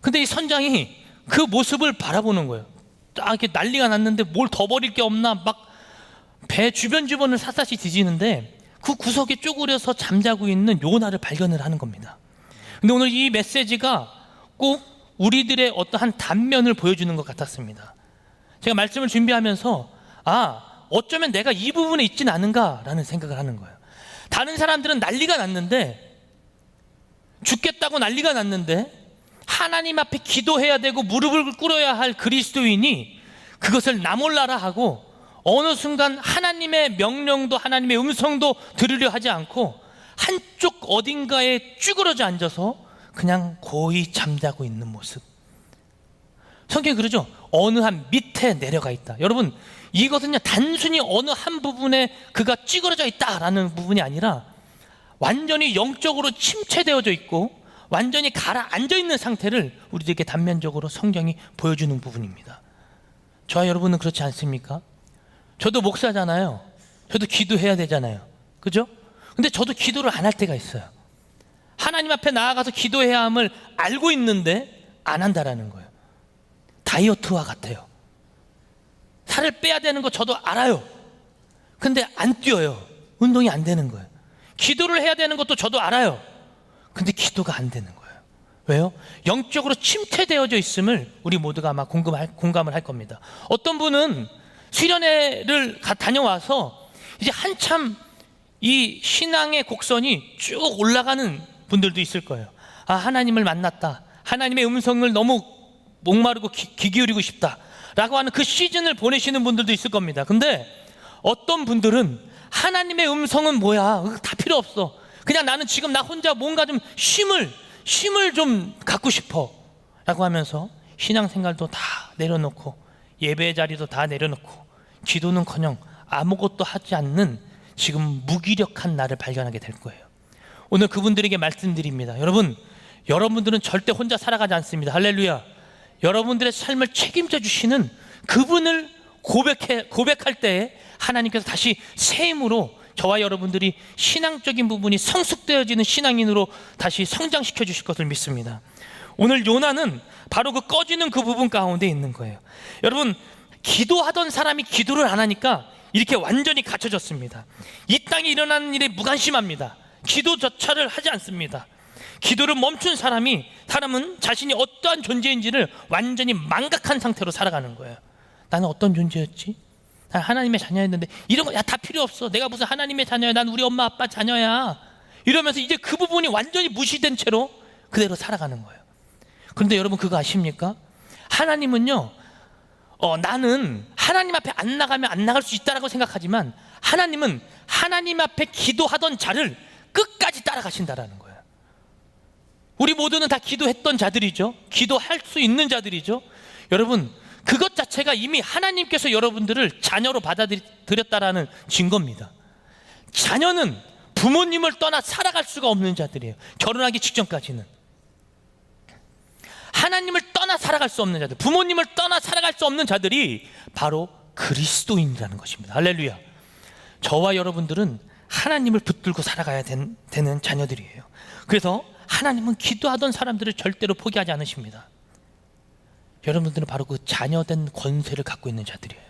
근데 이 선장이 그 모습을 바라보는 거예요. 딱 이렇게 난리가 났는데 뭘 더 버릴 게 없나 막 배 주변을 샅샅이 뒤지는데 그 구석에 쪼그려서 잠자고 있는 요나를 발견을 하는 겁니다. 근데 오늘 이 메시지가 꼭 우리들의 어떠한 단면을 보여주는 것 같았습니다. 제가 말씀을 준비하면서 어쩌면 내가 이 부분에 있진 않은가라는 생각을 하는 거예요. 다른 사람들은 난리가 났는데 죽겠다고 난리가 났는데 하나님 앞에 기도해야 되고 무릎을 꿇어야 할 그리스도인이 그것을 나 몰라라 하고 어느 순간 하나님의 명령도 하나님의 음성도 들으려 하지 않고 한쪽 어딘가에 쭈그러져 앉아서 그냥 고이 잠자고 있는 모습. 성경이 그러죠. 어느 한 밑에 내려가 있다. 여러분 이것은요 단순히 어느 한 부분에 그가 찌그러져 있다라는 부분이 아니라 완전히 영적으로 침체되어져 있고 완전히 가라앉아 있는 상태를 우리들에게 단면적으로 성경이 보여주는 부분입니다. 저와 여러분은 그렇지 않습니까? 저도 목사잖아요. 저도 기도해야 되잖아요. 그죠? 근데 저도 기도를 안 할 때가 있어요. 하나님 앞에 나아가서 기도해야 함을 알고 있는데 안 한다라는 거예요. 다이어트와 같아요. 살을 빼야 되는 거 저도 알아요. 근데 안 뛰어요. 운동이 안 되는 거예요. 기도를 해야 되는 것도 저도 알아요. 근데 기도가 안 되는 거예요. 왜요? 영적으로 침체되어져 있음을 우리 모두가 아마 공감을 할 겁니다. 어떤 분은 수련회를 다녀와서 이제 한참 이 신앙의 곡선이 쭉 올라가는 분들도 있을 거예요. 하나님을 만났다. 하나님의 음성을 너무 목마르고 귀 기울이고 싶다 라고 하는 그 시즌을 보내시는 분들도 있을 겁니다. 근데 어떤 분들은 하나님의 음성은 뭐야? 다 필요 없어. 그냥 나는 지금 나 혼자 뭔가 좀 쉼을 좀 갖고 싶어 라고 하면서 신앙생활도 다 내려놓고 예배 자리도 다 내려놓고 기도는커녕 아무것도 하지 않는 지금 무기력한 나를 발견하게 될 거예요. 오늘 그분들에게 말씀드립니다. 여러분들은 절대 혼자 살아가지 않습니다. 할렐루야. 여러분들의 삶을 책임져 주시는 그분을 고백할 때에 하나님께서 다시 새 힘으로 저와 여러분들이 신앙적인 부분이 성숙되어지는 신앙인으로 다시 성장시켜 주실 것을 믿습니다. 오늘 요나는 바로 그 꺼지는 그 부분 가운데 있는 거예요. 여러분, 기도하던 사람이 기도를 안 하니까 이렇게 완전히 갇혀졌습니다. 이 땅에 일어나는 일에 무관심합니다. 기도조차를 하지 않습니다. 기도를 멈춘 사람은 자신이 어떠한 존재인지를 완전히 망각한 상태로 살아가는 거예요. 나는 어떤 존재였지? 난 하나님의 자녀였는데 이런 거 다 필요 없어. 내가 무슨 하나님의 자녀야. 난 우리 엄마 아빠 자녀야. 이러면서 이제 그 부분이 완전히 무시된 채로 그대로 살아가는 거예요. 그런데 여러분 그거 아십니까? 하나님은요, 나는 하나님 앞에 안 나가면 안 나갈 수 있다라고 생각하지만 하나님은 하나님 앞에 기도하던 자를 끝까지 따라가신다라는 거예요. 우리 모두는 다 기도했던 자들이죠. 기도할 수 있는 자들이죠. 여러분, 그것 자체가 이미 하나님께서 여러분들을 자녀로 받아들였다라는 증거입니다. 자녀는 부모님을 떠나 살아갈 수가 없는 자들이에요. 결혼하기 직전까지는. 하나님을 떠나 살아갈 수 없는 자들, 부모님을 떠나 살아갈 수 없는 자들이 바로 그리스도인이라는 것입니다. 할렐루야. 저와 여러분들은 하나님을 붙들고 살아가야 되는 자녀들이에요. 그래서 하나님은 기도하던 사람들을 절대로 포기하지 않으십니다. 여러분들은 바로 그 자녀된 권세를 갖고 있는 자들이에요.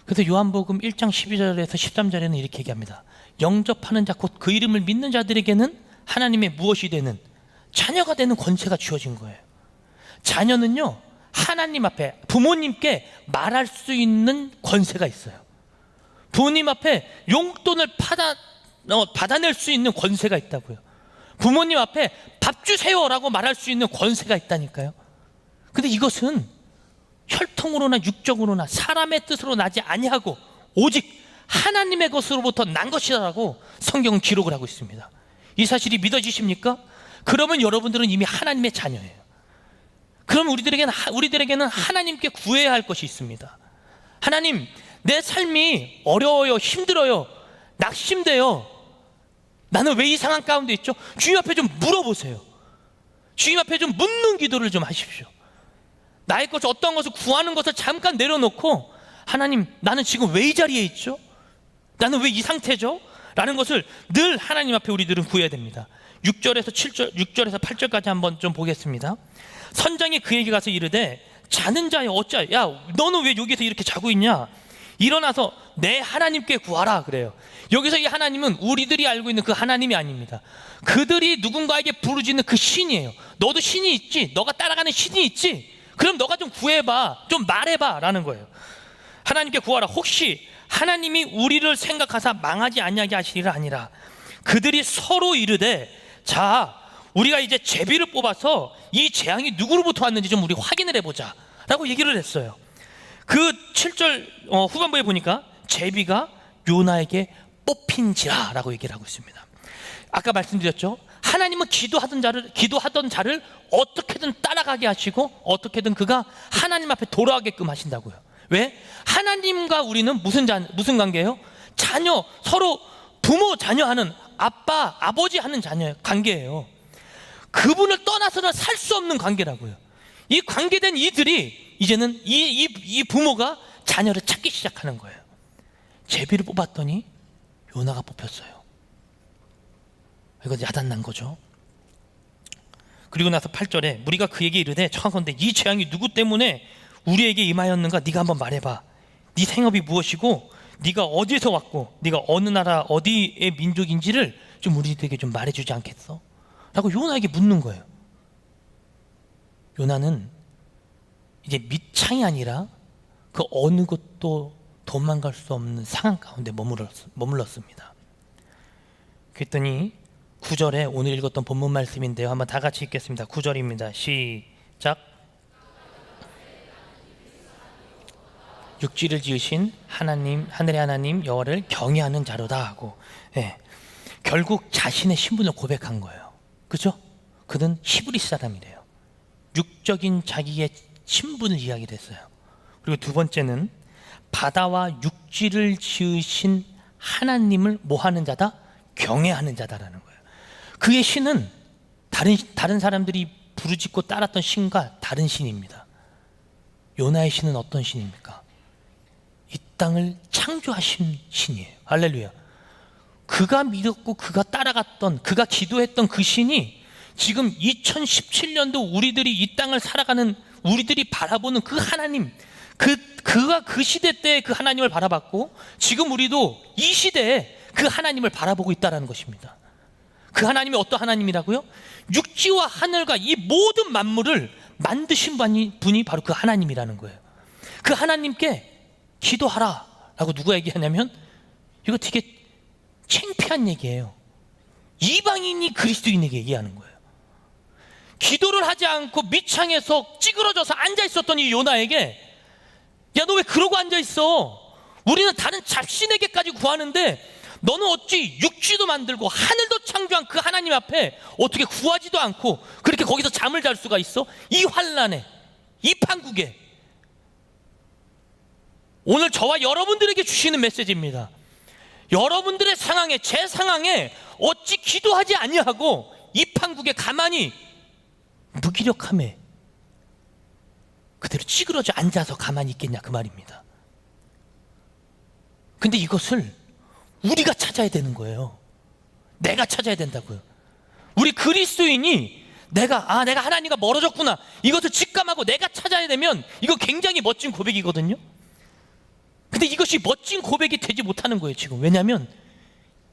그래서 요한복음 1장 12절에서 13절에는 이렇게 얘기합니다. 영접하는 자 곧 그 이름을 믿는 자들에게는 하나님의 무엇이 되는 자녀가 되는 권세가 주어진 거예요. 자녀는요, 하나님 앞에 부모님께 말할 수 있는 권세가 있어요. 부모님 앞에 용돈을 받아낼 수 있는 권세가 있다고요. 부모님 앞에 밥 주세요라고 말할 수 있는 권세가 있다니까요. 근데 이것은 혈통으로나 육적으로나 사람의 뜻으로 나지 아니하고 오직 하나님의 것으로부터 난 것이라고 성경은 기록을 하고 있습니다. 이 사실이 믿어지십니까? 그러면 여러분들은 이미 하나님의 자녀예요. 그럼 우리들에게는 하나님께 구해야 할 것이 있습니다. 하나님, 내 삶이 어려워요, 힘들어요, 낙심돼요. 나는 왜 이 상황 가운데 있죠? 주님 앞에 좀 물어보세요. 주님 앞에 좀 묻는 기도를 좀 하십시오. 나의 것, 어떤 것을 구하는 것을 잠깐 내려놓고 하나님, 나는 지금 왜 이 자리에 있죠? 나는 왜 이 상태죠? 라는 것을 늘 하나님 앞에 우리들은 구해야 됩니다. 6절에서 8절까지 한번 좀 보겠습니다. 선장이 그에게 가서 이르되 자는 자여 어찌하여, 야 너는 왜 여기서 이렇게 자고 있냐? 일어나서 내 하나님께 구하라 그래요. 여기서 이 하나님은 우리들이 알고 있는 그 하나님이 아닙니다. 그들이 누군가에게 부르짖는 그 신이에요. 너도 신이 있지? 너가 따라가는 신이 있지? 그럼 너가 좀 구해봐, 좀 말해봐 라는 거예요. 하나님께 구하라. 혹시 하나님이 우리를 생각하사 망하지 아니하게 하시리라 아니라 그들이 서로 이르되 자 우리가 이제 제비를 뽑아서 이 재앙이 누구로부터 왔는지 좀 우리 확인을 해보자 라고 얘기를 했어요. 그 7절 후반부에 보니까 제비가 요나에게 뽑힌지라 라고 얘기를 하고 있습니다. 아까 말씀드렸죠. 하나님은 기도하던 자를 어떻게든 따라가게 하시고 어떻게든 그가 하나님 앞에 돌아가게끔 하신다고요. 왜? 하나님과 우리는 무슨 관계예요? 자녀, 서로 부모 자녀 하는, 아빠 아버지 하는 자녀 관계예요. 그분을 떠나서는 살 수 없는 관계라고요. 이 관계된 이들이 이제는 이 부모가 자녀를 찾기 시작하는 거예요. 제비를 뽑았더니 요나가 뽑혔어요. 이거 야단난 거죠. 그리고 나서 8절에 무리가 그에게 이르되 청하건대 이 재앙이 누구 때문에 우리에게 임하였는가? 네가 한번 말해봐. 네 생업이 무엇이고 네가 어디에서 왔고 네가 어느 나라 어디의 민족인지를 좀 우리들에게 좀 말해주지 않겠어? 라고 요나에게 묻는 거예요. 요나는 이제 밑창이 아니라 그 어느 곳도 도망갈 수 없는 상황 가운데 머물렀습니다. 그랬더니 9절에 오늘 읽었던 본문 말씀인데요. 한번 다 같이 읽겠습니다. 9절입니다. 시작. 육지를 지으신 하나님, 하늘의 하나님 여호와를 경외하는 자로다 하고, 결국 자신의 신분을 고백한 거예요. 그죠? 그는 히브리 사람이래요. 육적인 자기의 신분을 이야기를 했어요. 그리고 두 번째는 바다와 육지를 지으신 하나님을 뭐하는 자다? 경외하는 자다라는 거예요. 그의 신은 다른 사람들이 부르짖고 따랐던 신과 다른 신입니다. 요나의 신은 어떤 신입니까? 이 땅을 창조하신 신이에요. 할렐루야. 그가 믿었고 그가 따라갔던, 그가 기도했던 그 신이 지금 2017년도 우리들이 이 땅을 살아가는 우리들이 바라보는 그 하나님, 그가 그 시대 때 그 하나님을 바라봤고 지금 우리도 이 시대에 그 하나님을 바라보고 있다는 것입니다. 그 하나님이 어떤 하나님이라고요? 육지와 하늘과 이 모든 만물을 만드신 분이 바로 그 하나님이라는 거예요. 그 하나님께 기도하라 라고 누가 얘기하냐면, 이거 되게 창피한 얘기예요. 이방인이 그리스도인에게 얘기하는 거예요. 기도를 하지 않고 밑창에서 찌그러져서 앉아 있었던 이 요나에게, 야, 너 왜 그러고 앉아 있어? 우리는 다른 잡신에게까지 구하는데 너는 어찌 육지도 만들고 하늘도 창조한 그 하나님 앞에 어떻게 구하지도 않고 그렇게 거기서 잠을 잘 수가 있어? 이 환란에, 이 판국에. 오늘 저와 여러분들에게 주시는 메시지입니다. 여러분들의 상황에, 제 상황에 어찌 기도하지 아니하고 이 판국에 가만히 무기력함에 그대로 찌그러져 앉아서 가만히 있겠냐, 그 말입니다. 근데 이것을 우리가 찾아야 되는 거예요. 내가 찾아야 된다고요. 우리 그리스도인이 내가 하나님과 멀어졌구나, 이것을 직감하고 내가 찾아야 되면 이거 굉장히 멋진 고백이거든요. 근데 이것이 멋진 고백이 되지 못하는 거예요 지금. 왜냐하면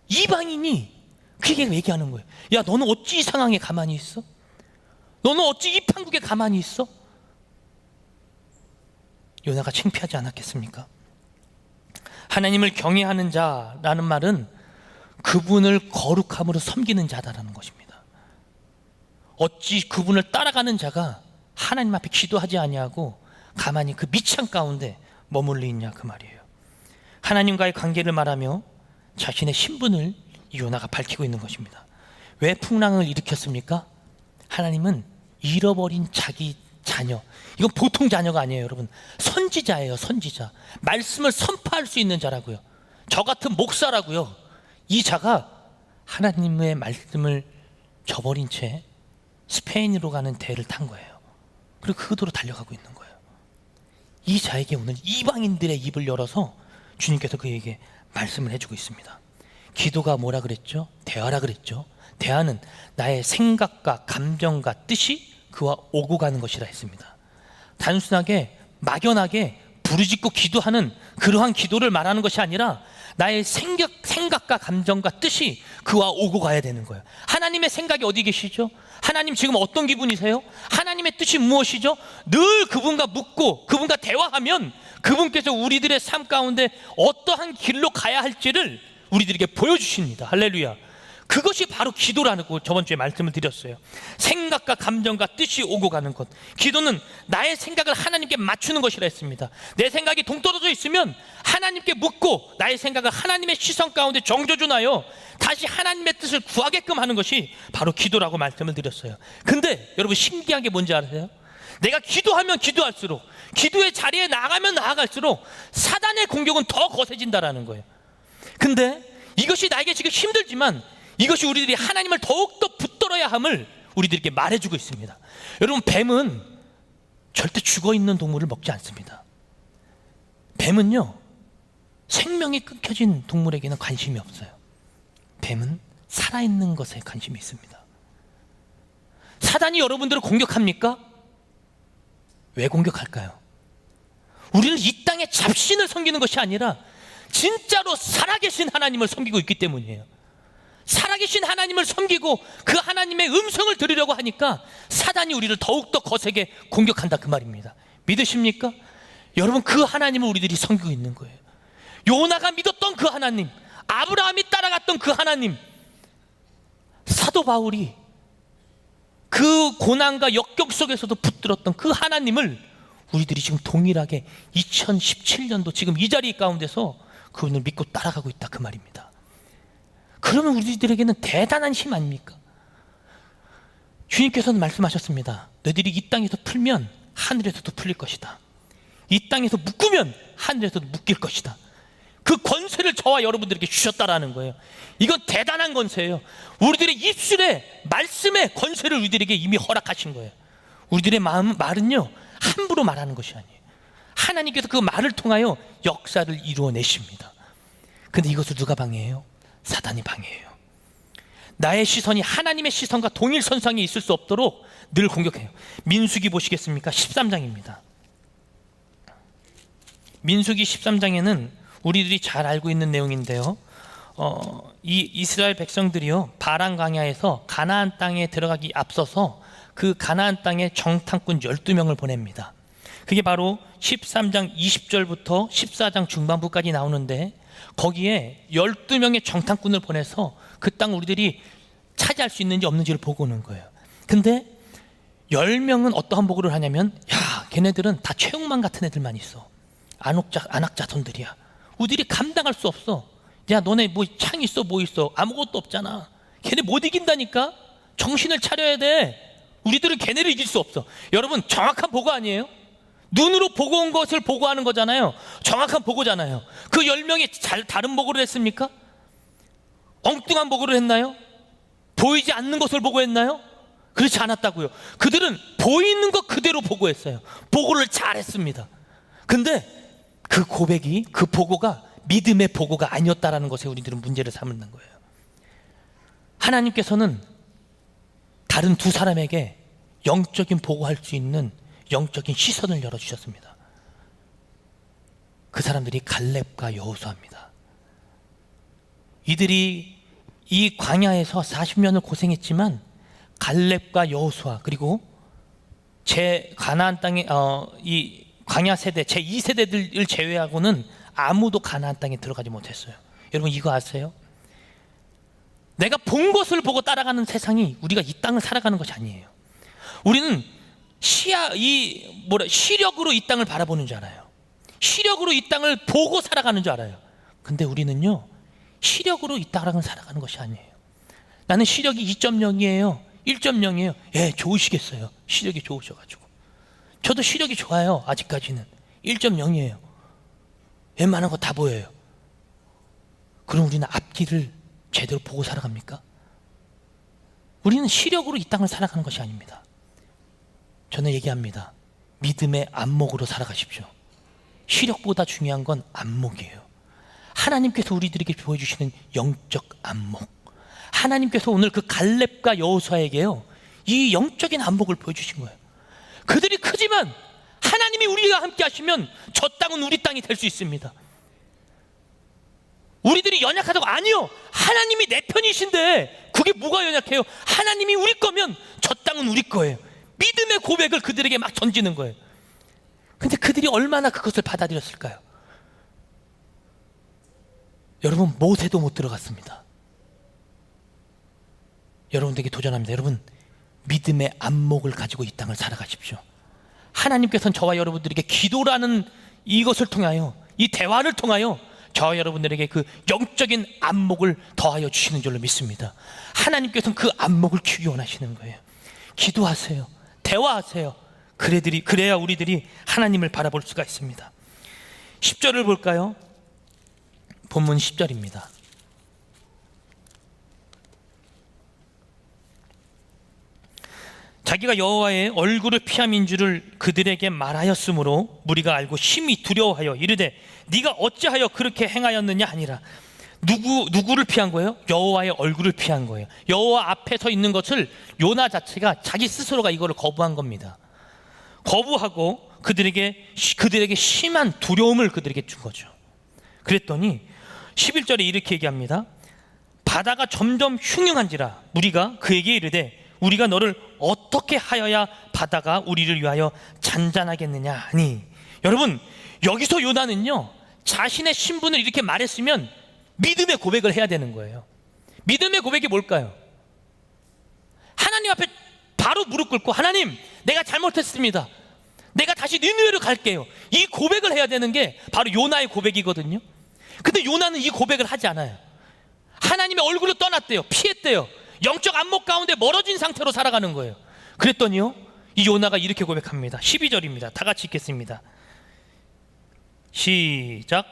이방인이 그게 얘기하는 거예요. 야, 너는 어찌 이 상황에 가만히 있어? 너는 어찌 이 판국에 가만히 있어? 요나가 창피하지 않았겠습니까? 하나님을 경외하는 자라는 말은 그분을 거룩함으로 섬기는 자다라는 것입니다. 어찌 그분을 따라가는 자가 하나님 앞에 기도하지 아니하고 가만히 그 밑창 가운데 머물러 있냐, 그 말이에요. 하나님과의 관계를 말하며 자신의 신분을 이 요나가 밝히고 있는 것입니다. 왜 풍랑을 일으켰습니까? 하나님은 잃어버린 자기 자녀, 이건 보통 자녀가 아니에요 여러분. 선지자예요, 선지자. 말씀을 선포할 수 있는 자라고요. 저 같은 목사라고요. 이 자가 하나님의 말씀을 저버린 채 스페인으로 가는 배를 탄 거예요. 그리고 그 도로 달려가고 있는 거예요. 이 자에게 오늘 이방인들의 입을 열어서 주님께서 그에게 말씀을 해주고 있습니다. 기도가 뭐라 그랬죠? 대화라 그랬죠. 대화는 나의 생각과 감정과 뜻이 그와 오고 가는 것이라 했습니다. 단순하게 막연하게 부르짖고 기도하는 그러한 기도를 말하는 것이 아니라 나의 생각과 감정과 뜻이 그와 오고 가야 되는 거예요. 하나님의 생각이 어디 계시죠? 하나님 지금 어떤 기분이세요? 하나님의 뜻이 무엇이죠? 늘 그분과 묻고 그분과 대화하면 그분께서 우리들의 삶 가운데 어떠한 길로 가야 할지를 우리들에게 보여주십니다. 할렐루야. 그것이 바로 기도라는 거 저번 주에 말씀을 드렸어요. 생각과 감정과 뜻이 오고 가는 것. 기도는 나의 생각을 하나님께 맞추는 것이라 했습니다. 내 생각이 동떨어져 있으면 하나님께 묻고 나의 생각을 하나님의 시선 가운데 정조준하여 다시 하나님의 뜻을 구하게끔 하는 것이 바로 기도라고 말씀을 드렸어요. 근데 여러분 신기한 게 뭔지 아세요? 내가 기도하면 기도할수록, 기도의 자리에 나가면 나아갈수록 사단의 공격은 더 거세진다라는 거예요. 근데 이것이 나에게 지금 힘들지만 이것이 우리들이 하나님을 더욱더 붙들어야 함을 우리들에게 말해주고 있습니다. 여러분, 뱀은 절대 죽어있는 동물을 먹지 않습니다. 뱀은요, 생명이 끊겨진 동물에게는 관심이 없어요. 뱀은 살아있는 것에 관심이 있습니다. 사단이 여러분들을 공격합니까? 왜 공격할까요? 우리는 이 땅의 잡신을 섬기는 것이 아니라 진짜로 살아계신 하나님을 섬기고 있기 때문이에요. 살아계신 하나님을 섬기고 그 하나님의 음성을 들으려고 하니까 사단이 우리를 더욱더 거세게 공격한다, 그 말입니다. 믿으십니까? 여러분, 그 하나님을 우리들이 섬기고 있는 거예요. 요나가 믿었던 그 하나님, 아브라함이 따라갔던 그 하나님, 사도 바울이 그 고난과 역경 속에서도 붙들었던 그 하나님을 우리들이 지금 동일하게 2017년도 지금 이 자리 가운데서 그분을 믿고 따라가고 있다, 그 말입니다. 그러면 우리들에게는 대단한 힘 아닙니까? 주님께서는 말씀하셨습니다. 너희들이 이 땅에서 풀면 하늘에서도 풀릴 것이다. 이 땅에서 묶으면 하늘에서도 묶일 것이다. 그 권세를 저와 여러분들에게 주셨다라는 거예요. 이건 대단한 권세예요. 우리들의 입술에 말씀의 권세를 우리들에게 이미 허락하신 거예요. 우리들의 말은요, 함부로 말하는 것이 아니에요. 하나님께서 그 말을 통하여 역사를 이루어내십니다. 근데 이것을 누가 방해해요? 사단이 방해해요. 나의 시선이 하나님의 시선과 동일선상에 있을 수 없도록 늘 공격해요. 민수기 보시겠습니까? 13장입니다. 민수기 13장에는 우리들이 잘 알고 있는 내용인데요. 이 이스라엘 백성들이요, 바란 광야에서 가나안 땅에 들어가기 앞서서 그 가나안 땅에 정탐꾼 12명을 보냅니다. 그게 바로 13장 20절부터 14장 중반부까지 나오는데, 거기에 12명의 정탐꾼을 보내서 그 땅 우리들이 차지할 수 있는지 없는지를 보고 오는 거예요. 근데 10명은 어떠한 보고를 하냐면, 야, 걔네들은 다 최홍만 같은 애들만 있어. 안악자손들이야. 우리들이 감당할 수 없어. 야, 너네 뭐 창 있어 뭐 있어, 아무것도 없잖아. 걔네 못 이긴다니까. 정신을 차려야 돼. 우리들은 걔네를 이길 수 없어. 여러분, 정확한 보고 아니에요? 눈으로 보고 온 것을 보고하는 거잖아요. 정확한 보고잖아요. 그 10명이 다른 보고를 했습니까? 엉뚱한 보고를 했나요? 보이지 않는 것을 보고했나요? 그렇지 않았다고요. 그들은 보이는 것 그대로 보고했어요. 보고를 잘했습니다. 근데 그 고백이, 그 보고가 믿음의 보고가 아니었다라는 것에 우리들은 문제를 삼는 거예요. 하나님께서는 다른 두 사람에게 영적인 보고할 수 있는 영적인 시선을 열어주셨습니다. 그 사람들이 갈렙과 여호수아입니다. 이들이 이 광야에서 40년을 고생했지만 갈렙과 여호수아, 그리고 제 가나안 땅에 이 광야 세대 제 2세대들을 제외하고는 아무도 가나안 땅에 들어가지 못했어요. 여러분, 이거 아세요? 내가 본 것을 보고 따라가는 세상이 우리가 이 땅을 살아가는 것이 아니에요. 우리는 시력으로 이 땅을 바라보는 줄 알아요. 시력으로 이 땅을 보고 살아가는 줄 알아요. 근데 우리는요, 시력으로 이 땅을 살아가는 것이 아니에요. 나는 시력이 2.0이에요 1.0이에요 예, 좋으시겠어요. 시력이 좋으셔가지고. 저도 시력이 좋아요. 아직까지는 1.0이에요 웬만한 거 다 보여요. 그럼 우리는 앞길을 제대로 보고 살아갑니까? 우리는 시력으로 이 땅을 살아가는 것이 아닙니다. 저는 얘기합니다. 믿음의 안목으로 살아가십시오. 시력보다 중요한 건 안목이에요. 하나님께서 우리들에게 보여주시는 영적 안목, 하나님께서 오늘 그 갈렙과 여호수아에게요, 이 영적인 안목을 보여주신 거예요. 그들이 크지만 하나님이 우리와 함께 하시면 저 땅은 우리 땅이 될 수 있습니다. 우리들이 연약하다고, 아니요, 하나님이 내 편이신데 그게 뭐가 연약해요? 하나님이 우리 거면 저 땅은 우리 거예요. 믿음의 고백을 그들에게 막 던지는 거예요. 근데 그들이 얼마나 그것을 받아들였을까요? 여러분, 모세도 못 들어갔습니다. 여러분들에게 도전합니다. 여러분, 믿음의 안목을 가지고 이 땅을 살아가십시오. 하나님께서는 저와 여러분들에게 기도라는 이것을 통하여, 이 대화를 통하여 저와 여러분들에게 그 영적인 안목을 더하여 주시는 줄로 믿습니다. 하나님께서는 그 안목을 키우기 원하시는 거예요. 기도하세요. 대화하세요. 그래야 우리들이 하나님을 바라볼 수가 있습니다. 10절을 볼까요? 본문 10절입니다. 자기가 여호와의 얼굴을 피함인 줄을 그들에게 말하였으므로 무리가 알고 심히 두려워하여 이르되 네가 어찌하여 그렇게 행하였느냐 하니라. 누구를 피한 거예요? 여호와의 얼굴을 피한 거예요. 여호와 앞에 서 있는 것을 요나 자체가 자기 스스로가 이거를 거부한 겁니다. 거부하고 그들에게 심한 두려움을 그들에게 준 거죠. 그랬더니 11절에 이렇게 얘기합니다. 바다가 점점 흉흉한지라 무리가 그에게 이르되 우리가 너를 어떻게 하여야 바다가 우리를 위하여 잔잔하겠느냐 하니. 여러분, 여기서 요나는요, 자신의 신분을 이렇게 말했으면 믿음의 고백을 해야 되는 거예요. 믿음의 고백이 뭘까요? 하나님 앞에 바로 무릎 꿇고, 하나님, 내가 잘못했습니다. 내가 다시 니느웨로 갈게요. 이 고백을 해야 되는 게 바로 요나의 고백이거든요. 근데 요나는 이 고백을 하지 않아요. 하나님의 얼굴을 떠났대요. 피했대요. 영적 안목 가운데 멀어진 상태로 살아가는 거예요. 그랬더니요, 이 요나가 이렇게 고백합니다. 12절입니다. 다 같이 읽겠습니다. 시작.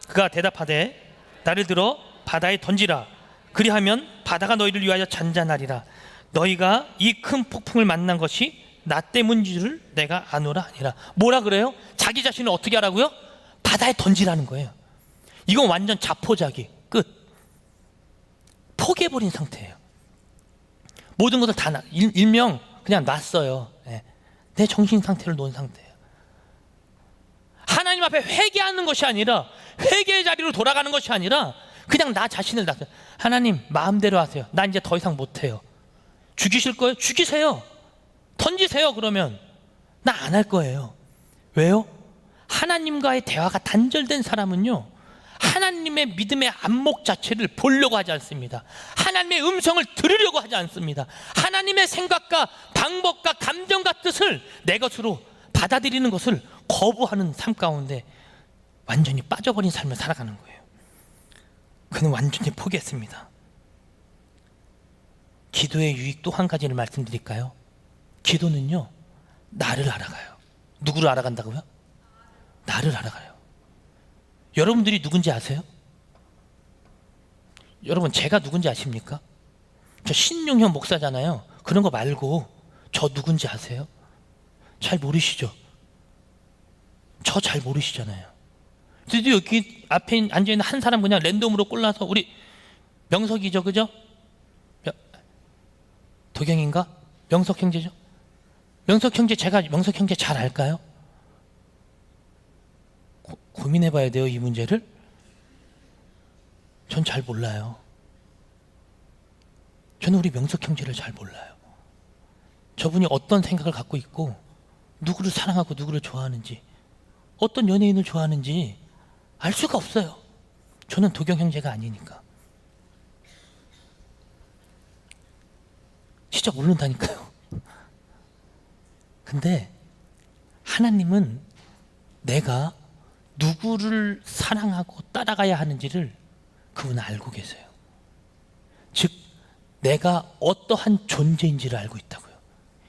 그가 대답하되 나를 들어 바다에 던지라. 그리하면 바다가 너희를 위하여 잔잔하리라. 너희가 이 큰 폭풍을 만난 것이 나 때문인 줄 내가 아노라 아니라. 뭐라 그래요? 자기 자신을 어떻게 하라고요? 바다에 던지라는 거예요. 이건 완전 자포자기 끝. 포기해버린 상태예요. 모든 것을 다 일명 그냥 놨어요. 예. 내 정신 상태를 놓은 상태예요. 하나님 앞에 회개하는 것이 아니라, 회개의 자리로 돌아가는 것이 아니라 그냥 나 자신을 놨어요. 하나님 마음대로 하세요. 나 이제 더 이상 못해요. 죽이실 거예요? 죽이세요. 던지세요. 그러면 나 안 할 거예요. 왜요? 하나님과의 대화가 단절된 사람은요, 하나님의 믿음의 안목 자체를 보려고 하지 않습니다. 하나님의 음성을 들으려고 하지 않습니다. 하나님의 생각과 방법과 감정과 뜻을 내 것으로 받아들이는 것을 거부하는 삶 가운데 완전히 빠져버린 삶을 살아가는 거예요. 그는 완전히 포기했습니다. 기도의 유익 또 한 가지를 말씀드릴까요? 기도는요, 나를 알아가요. 누구를 알아간다고요? 나를 알아가요. 여러분들이 누군지 아세요? 여러분, 제가 누군지 아십니까? 저 신용현 목사잖아요. 그런 거 말고 저 누군지 아세요? 잘 모르시죠? 저 잘 모르시잖아요. 드디어 여기 앞에 앉아있는 한 사람 그냥 랜덤으로 골라서, 우리 명석이죠, 그죠? 도경인가? 명석 형제죠? 명석 형제, 제가 명석 형제 잘 알까요? 고민해봐야 돼요, 이 문제를. 전 잘 몰라요. 저는 우리 명석 형제를 잘 몰라요. 저분이 어떤 생각을 갖고 있고, 누구를 사랑하고 누구를 좋아하는지, 어떤 연예인을 좋아하는지 알 수가 없어요. 저는 도경 형제가 아니니까. 진짜 모른다니까요. 근데 하나님은 내가 누구를 사랑하고 따라가야 하는지를 그분은 알고 계세요. 즉, 내가 어떠한 존재인지를 알고 있다고요.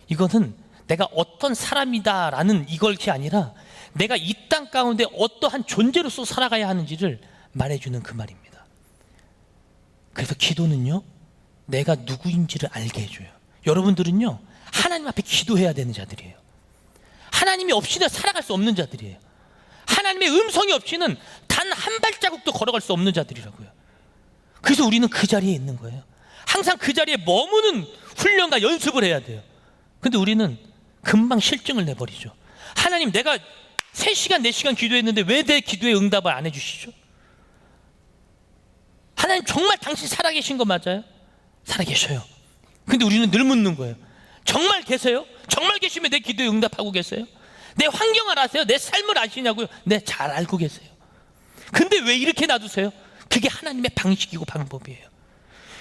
이거는 내가 어떤 사람이다라는 이것이 아니라 내가 이 땅 가운데 어떠한 존재로서 살아가야 하는지를 말해주는 그 말입니다. 그래서 기도는요, 내가 누구인지를 알게 해줘요. 여러분들은요, 하나님 앞에 기도해야 되는 자들이에요. 하나님이 없이는 살아갈 수 없는 자들이에요. 하나님의 음성이 없이는 단 한 발자국도 걸어갈 수 없는 자들이라고요. 그래서 우리는 그 자리에 있는 거예요. 항상 그 자리에 머무는 훈련과 연습을 해야 돼요. 근데 우리는 금방 실증을 내버리죠. 하나님, 내가 3시간 4시간 기도했는데 왜 내 기도에 응답을 안 해주시죠? 하나님, 정말 당신 살아계신 거 맞아요? 살아계셔요. 근데 우리는 늘 묻는 거예요. 정말 계세요? 정말 계시면 내 기도에 응답하고 계세요? 내 환경을 아세요? 내 삶을 아시냐고요? 네, 잘 알고 계세요. 근데 왜 이렇게 놔두세요? 그게 하나님의 방식이고 방법이에요.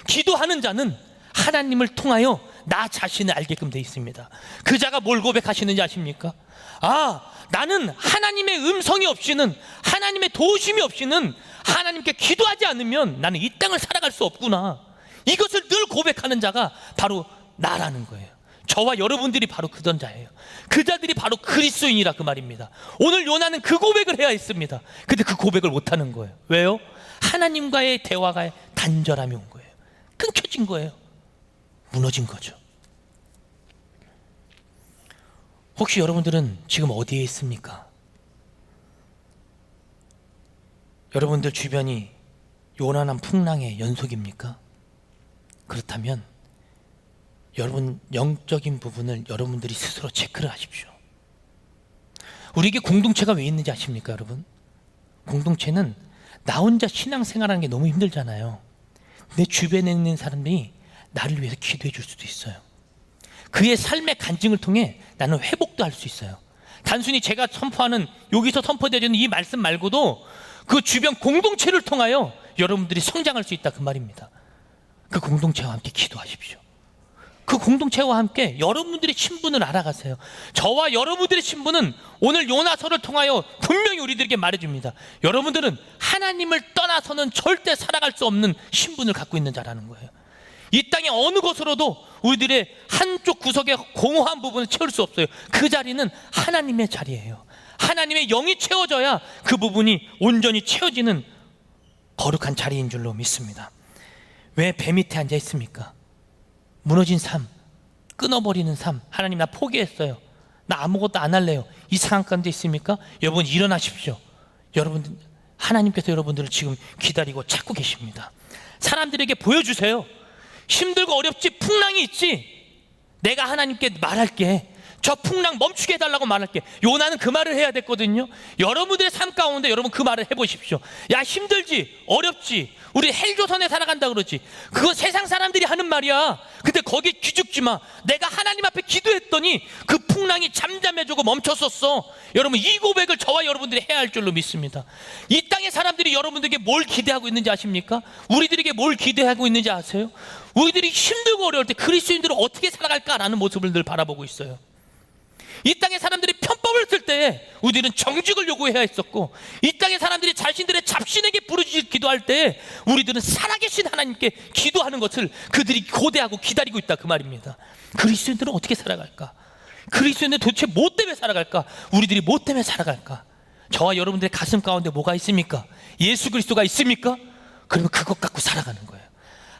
기도하는 자는 하나님을 통하여 나 자신을 알게끔 돼 있습니다. 그 자가 뭘 고백하시는지 아십니까? 아, 나는 하나님의 음성이 없이는, 하나님의 도우심이 없이는, 하나님께 기도하지 않으면 나는 이 땅을 살아갈 수 없구나. 이것을 늘 고백하는 자가 바로 나라는 거예요. 저와 여러분들이 바로 그런 자예요. 그 자들이 바로 그리스도인이라 그 말입니다. 오늘 요나는 그 고백을 해야 했습니다. 근데 그 고백을 못하는 거예요. 왜요? 하나님과의 대화가 단절함이 온 거예요. 끊겨진 거예요. 무너진 거죠. 혹시 여러분들은 지금 어디에 있습니까? 여러분들 주변이 요란한 풍랑의 연속입니까? 그렇다면 여러분 영적인 부분을 여러분들이 스스로 체크를 하십시오. 우리에게 공동체가 왜 있는지 아십니까, 여러분? 공동체는 나 혼자 신앙생활하는 게 너무 힘들잖아요. 내 주변에 있는 사람들이 나를 위해서 기도해 줄 수도 있어요. 그의 삶의 간증을 통해 나는 회복도 할 수 있어요. 단순히 제가 선포하는, 여기서 선포되는 이 말씀 말고도 그 주변 공동체를 통하여 여러분들이 성장할 수 있다, 그 말입니다. 그 공동체와 함께 기도하십시오. 그 공동체와 함께 여러분들의 신분을 알아가세요. 저와 여러분들의 신분은 오늘 요나서를 통하여 분명히 우리들에게 말해줍니다. 여러분들은 하나님을 떠나서는 절대 살아갈 수 없는 신분을 갖고 있는 자라는 거예요. 이 땅의 어느 곳으로도 우리들의 한쪽 구석의 공허한 부분을 채울 수 없어요. 그 자리는 하나님의 자리예요. 하나님의 영이 채워져야 그 부분이 온전히 채워지는 거룩한 자리인 줄로 믿습니다. 왜 배 밑에 앉아 있습니까? 무너진 삶, 끊어버리는 삶. 하나님, 나 포기했어요. 나 아무것도 안 할래요. 이 상황 가운데 있습니까? 여러분, 일어나십시오. 여러분, 하나님께서 여러분들을 지금 기다리고 찾고 계십니다. 사람들에게 보여주세요. 힘들고 어렵지, 풍랑이 있지, 내가 하나님께 말할게. 저 풍랑 멈추게 해달라고 말할게. 요나는 그 말을 해야 됐거든요. 여러분들의 삶 가운데 여러분 그 말을 해보십시오. 야, 힘들지, 어렵지, 우리 헬조선에 살아간다 그러지, 그거 세상 사람들이 하는 말이야. 근데 거기에 기죽지 마. 내가 하나님 앞에 기도했더니 그 풍랑이 잠잠해지고 멈췄었어. 여러분, 이 고백을 저와 여러분들이 해야 할 줄로 믿습니다. 이 땅의 사람들이 여러분들에게 뭘 기대하고 있는지 아십니까? 우리들에게 뭘 기대하고 있는지 아세요? 우리들이 힘들고 어려울 때 그리스도인들은 어떻게 살아갈까라는 모습을 늘 바라보고 있어요. 이 땅의 사람들이 편법을 쓸 때 우리들은 정직을 요구해야 했었고, 이 땅의 사람들이 자신들의 잡신에게 부르짖 기도할 때 우리들은 살아계신 하나님께 기도하는 것을 그들이 고대하고 기다리고 있다, 그 말입니다. 그리스도인들은 어떻게 살아갈까? 그리스도인들은 도대체 뭐 때문에 살아갈까? 우리들이 뭐 때문에 살아갈까? 저와 여러분들의 가슴 가운데 뭐가 있습니까? 예수 그리스도가 있습니까? 그러면 그것 갖고 살아가는 거예요.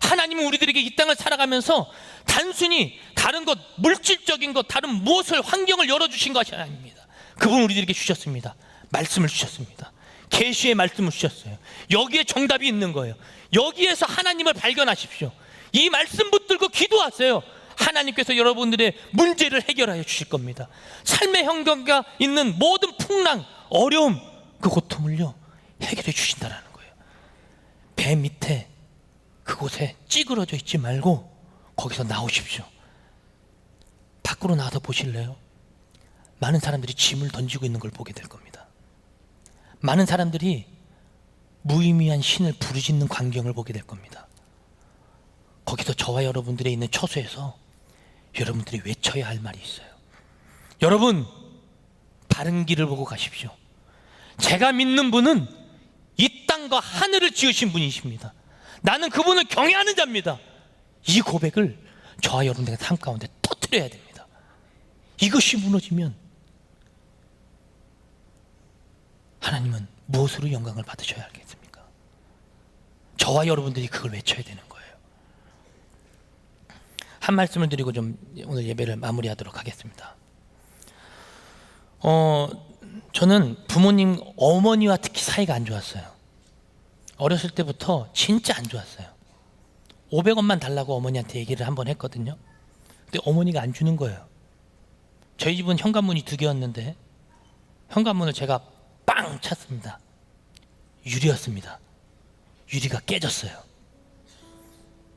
하나님은 우리들에게 이 땅을 살아가면서 단순히 다른 것, 물질적인 것, 다른 무엇을, 환경을 열어주신 것이 아닙니다. 그분 우리들에게 주셨습니다. 말씀을 주셨습니다. 계시의 말씀을 주셨어요. 여기에 정답이 있는 거예요. 여기에서 하나님을 발견하십시오. 이 말씀 붙들고 기도하세요. 하나님께서 여러분들의 문제를 해결하여 주실 겁니다. 삶의 현경과 있는 모든 풍랑, 어려움, 그 고통을요 해결해 주신다는 거예요. 배 밑에 그곳에 찌그러져 있지 말고 거기서 나오십시오. 밖으로 나와서 보실래요? 많은 사람들이 짐을 던지고 있는 걸 보게 될 겁니다. 많은 사람들이 무의미한 신을 부르짖는 광경을 보게 될 겁니다. 거기서 저와 여러분들의 있는 처소에서 여러분들이 외쳐야 할 말이 있어요. 여러분, 바른 길을 보고 가십시오. 제가 믿는 분은 이 땅과 하늘을 지으신 분이십니다. 나는 그분을 경외하는 자입니다. 이 고백을 저와 여러분들의 삶 가운데 터뜨려야 됩니다. 이것이 무너지면 하나님은 무엇으로 영광을 받으셔야 하겠습니까? 저와 여러분들이 그걸 외쳐야 되는 거예요. 한 말씀을 드리고 좀 오늘 예배를 마무리하도록 하겠습니다. 저는 부모님, 어머니와 특히 사이가 안 좋았어요. 어렸을 때부터 진짜 안 좋았어요. 500원만 달라고 어머니한테 얘기를 한번 했거든요. 근데 어머니가 안 주는 거예요. 저희 집은 현관문이 2개였는데 현관문을 제가 빵 찼습니다. 유리였습니다. 유리가 깨졌어요.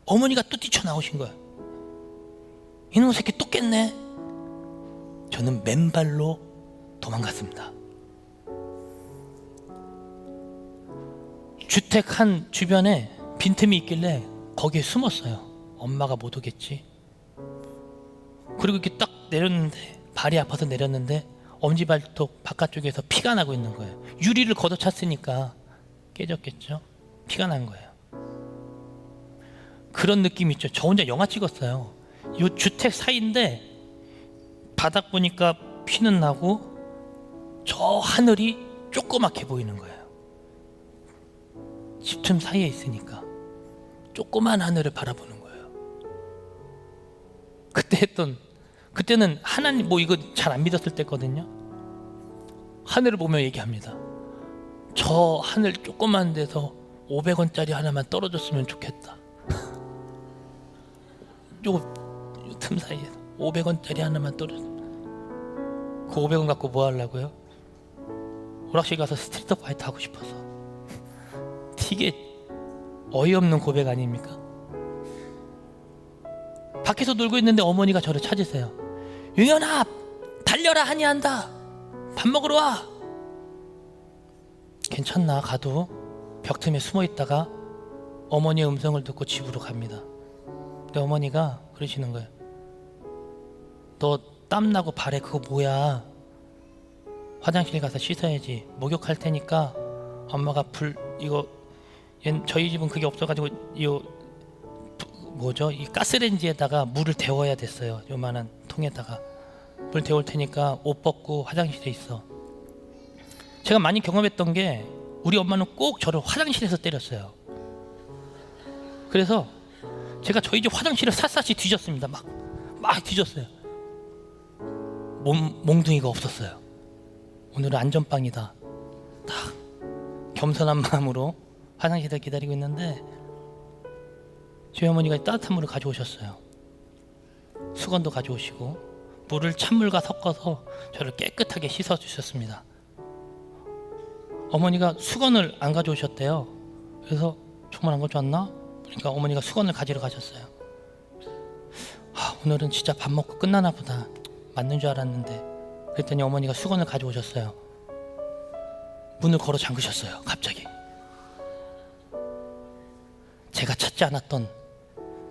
어머니가 또 뛰쳐나오신 거예요. 이놈 새끼 또 깼네. 저는 맨발로 도망갔습니다. 주택 한 주변에 빈틈이 있길래 거기에 숨었어요. 엄마가 못 오겠지. 그리고 이렇게 딱 내렸는데, 발이 아파서 내렸는데 엄지발톱 바깥쪽에서 피가 나고 있는 거예요. 유리를 걷어찼으니까 깨졌겠죠. 피가 난 거예요. 그런 느낌 있죠. 저 혼자 영화 찍었어요. 이 주택 사이인데 바닥 보니까 피는 나고 저 하늘이 조그맣게 보이는 거예요. 집틈 사이에 있으니까 조그만 하늘을 바라보는 거예요. 그때는 하나님, 뭐 이거 잘 안 믿었을 때거든요. 하늘을 보며 얘기합니다. 저 하늘 조그만 데서 500원짜리 하나만 떨어졌으면 좋겠다. 요 틈 사이에서 500원짜리 하나만 떨어졌으면. 그 500원 갖고 뭐 하려고요? 오락실 가서 스트리트 파이트 하고 싶어서. 되게 어이없는 고백 아닙니까? 밖에서 놀고 있는데 어머니가 저를 찾으세요. 용현아, 달려라, 한이 한다. 밥 먹으러 와. 괜찮나 가도? 벽 틈에 숨어 있다가 어머니의 음성을 듣고 집으로 갑니다. 근데 어머니가 그러시는 거예요. 너 땀나고 발에 그거 뭐야? 화장실 가서 씻어야지. 목욕할 테니까 엄마가 저희 집은 그게 없어가지고 이 가스레인지에다가 물을 데워야 됐어요. 요만한 통에다가 물 데울 테니까 옷 벗고 화장실에 있어. 제가 많이 경험했던 게 우리 엄마는 꼭 저를 화장실에서 때렸어요. 그래서 제가 저희 집 화장실을 샅샅이 뒤졌습니다. 막 뒤졌어요. 몽둥이가 없었어요. 오늘은 안전빵이다. 딱 겸손한 마음으로 화장실에 기다리고 있는데 저희 어머니가 따뜻한 물을 가져오셨어요. 수건도 가져오시고 물을 찬물과 섞어서 저를 깨끗하게 씻어주셨습니다. 어머니가 수건을 안 가져오셨대요. 그래서 정말 안 가져왔나? 그러니까 어머니가 수건을 가지러 가셨어요. 오늘은 진짜 밥 먹고 끝나나 보다. 맞는 줄 알았는데 그랬더니 어머니가 수건을 가져오셨어요. 문을 걸어 잠그셨어요. 갑자기 제가 찾지 않았던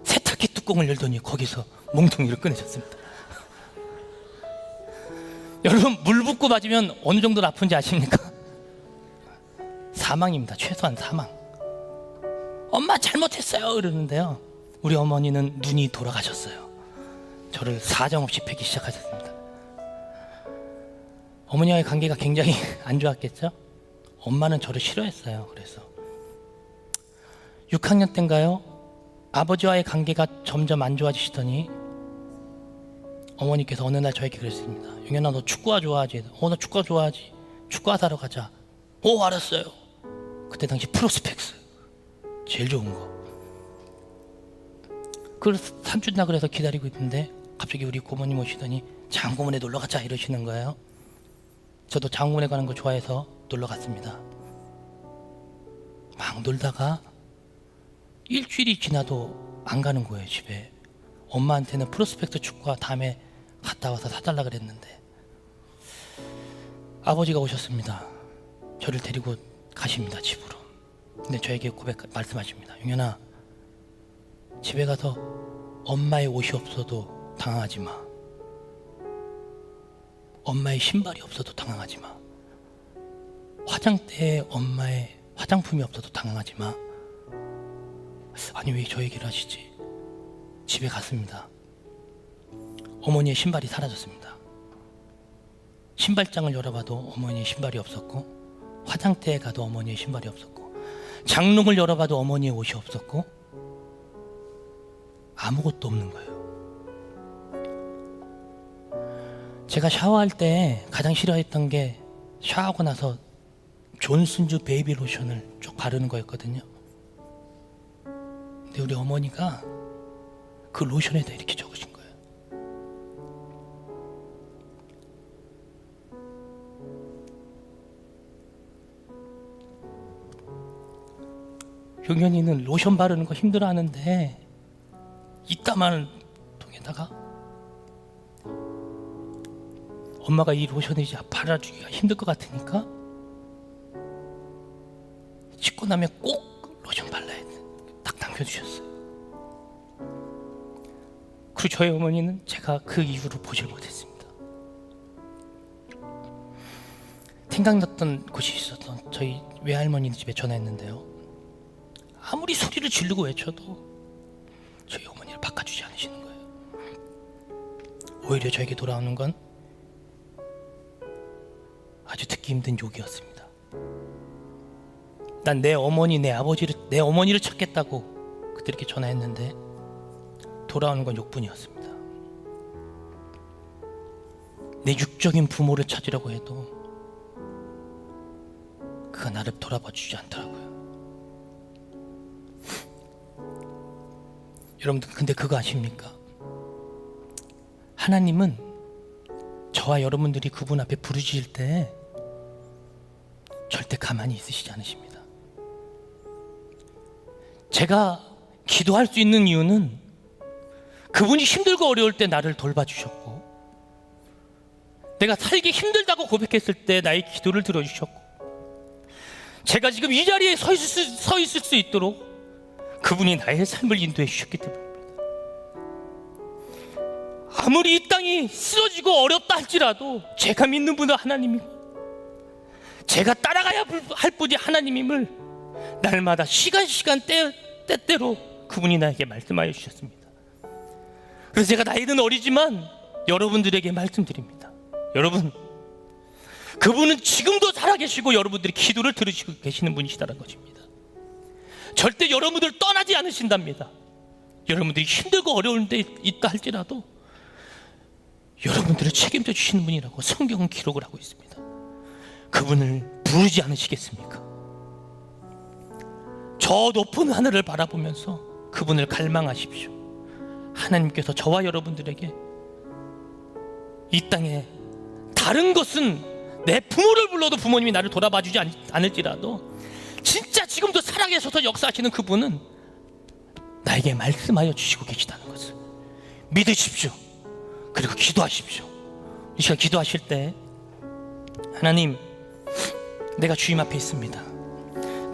세탁기 뚜껑을 열더니 거기서 몽둥이를 꺼내셨습니다. 여러분, 물 붓고 맞으면 어느 정도로 아픈지 아십니까? 사망입니다. 최소한 사망. 엄마 잘못했어요 이러는데요, 우리 어머니는 눈이 돌아가셨어요. 저를 사정없이 패기 시작하셨습니다. 어머니와의 관계가 굉장히 안 좋았겠죠? 엄마는 저를 싫어했어요. 그래서 6학년 때인가요? 아버지와의 관계가 점점 안 좋아지시더니 어머니께서 어느 날 저에게 그랬습니다. 용현아, 너 축구화 좋아하지? 나 축구화 좋아하지. 축구화 사러 가자. 알았어요. 그때 당시 프로스펙스 제일 좋은 거. 그래서 3주나 그래서 기다리고 있는데 갑자기 우리 고모님 오시더니 장고문에 놀러 가자 이러시는 거예요. 저도 장고문에 가는 거 좋아해서 놀러 갔습니다. 막 놀다가 일주일이 지나도 안 가는 거예요, 집에. 엄마한테는 프로스펙트 축구화 다음에 갔다 와서 사달라 그랬는데 아버지가 오셨습니다. 저를 데리고 가십니다, 집으로. 근데 저에게 말씀하십니다. 용현아, 집에 가서 엄마의 옷이 없어도 당황하지 마. 엄마의 신발이 없어도 당황하지 마. 화장대에 엄마의 화장품이 없어도 당황하지 마. 아니, 왜 저 얘기를 하시지? 집에 갔습니다. 어머니의 신발이 사라졌습니다. 신발장을 열어봐도 어머니의 신발이 없었고, 화장대에 가도 어머니의 신발이 없었고, 장롱을 열어봐도 어머니의 옷이 없었고, 아무것도 없는 거예요. 제가 샤워할 때 가장 싫어했던 게 샤워하고 나서 존슨즈 베이비 로션을 쭉 바르는 거였거든요. 근데 우리 어머니가 그 로션에다 이렇게 적으신 거예요. 용현이는 로션 바르는 거 힘들어하는데 이따만 통에다가 엄마가 이 로션을 이제 발라주기가 힘들 것 같으니까 씻고 나면 꼭 로션 발라야 돼. 딱 남겨주셨어요. 그리고 저희 어머니는 제가 그 이후로 보질 못했습니다. 생각났던 곳이 있었던 저희 외할머니 집에 전화했는데요, 아무리 소리를 지르고 외쳐도 저희 어머니를 바꿔주지 않으시는 거예요. 오히려 저에게 돌아오는 건 아주 듣기 힘든 욕이었습니다. 난 내 어머니, 내 어머니를 찾겠다고 그들에게 전화했는데 돌아오는 건 욕뿐이었습니다. 내 육적인 부모를 찾으려고 해도 그가 나를 돌아봐 주지 않더라고요. 여러분들, 근데 그거 아십니까? 하나님은 저와 여러분들이 그분 앞에 부르짖을 때 절대 가만히 있으시지 않으십니다. 제가 기도할 수 있는 이유는 그분이 힘들고 어려울 때 나를 돌봐주셨고, 내가 살기 힘들다고 고백했을 때 나의 기도를 들어주셨고, 제가 지금 이 자리에 서 있을 수 있도록 그분이 나의 삶을 인도해 주셨기 때문입니다. 아무리 이 땅이 쓰러지고 어렵다 할지라도 제가 믿는 분은 하나님이고, 제가 따라가야 할 분이 하나님임을 날마다 시간 때때로 그분이 나에게 말씀하여 주셨습니다. 그래서 제가 나이는 어리지만 여러분들에게 말씀드립니다. 여러분, 그분은 지금도 살아계시고 여러분들이 기도를 들으시고 계시는 분이시다는 것입니다. 절대 여러분들 떠나지 않으신답니다. 여러분들이 힘들고 어려운 데 있다 할지라도 여러분들을 책임져 주시는 분이라고 성경은 기록을 하고 있습니다. 그분을 부르지 않으시겠습니까? 저 높은 하늘을 바라보면서 그분을 갈망하십시오. 하나님께서 저와 여러분들에게 이 땅에 다른 것은 내 부모를 불러도 부모님이 나를 돌아봐주지 않을지라도 진짜 지금도 살아계셔서 역사하시는 그분은 나에게 말씀하여 주시고 계시다는 것을 믿으십시오. 그리고 기도하십시오. 이 시간 기도하실 때 하나님, 내가 주님 앞에 있습니다.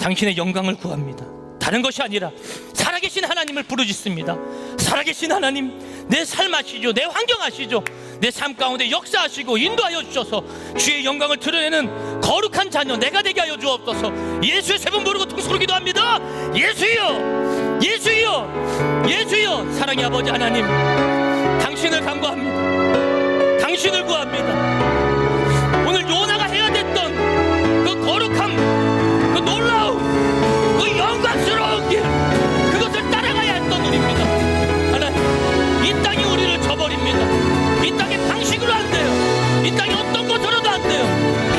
당신의 영광을 구합니다. 다른 것이 아니라 살아계신 하나님을 부르짖습니다. 살아계신 하나님, 내 삶 아시죠? 내 환경 아시죠? 내 삶 가운데 역사하시고 인도하여 주셔서 주의 영광을 드러내는 거룩한 자녀 내가 되게 하여 주옵소서. 예수의 세 번 부르고 통수로 기도합니다. 예수여, 예수여, 예수여. 사랑의 아버지 하나님, 당신을 간구합니다. 당신을 구합니다. 오늘 요나가 해야 됐던 그 거룩함, 그 놀라움, 그 영광스러운 길, 그것을 따라가야 했던 우리입니다. 하나님, 이 땅이 우리를 저버립니다. 이 땅의 방식으로 안 돼요. 이 땅이 어떤 것으로도 안 돼요.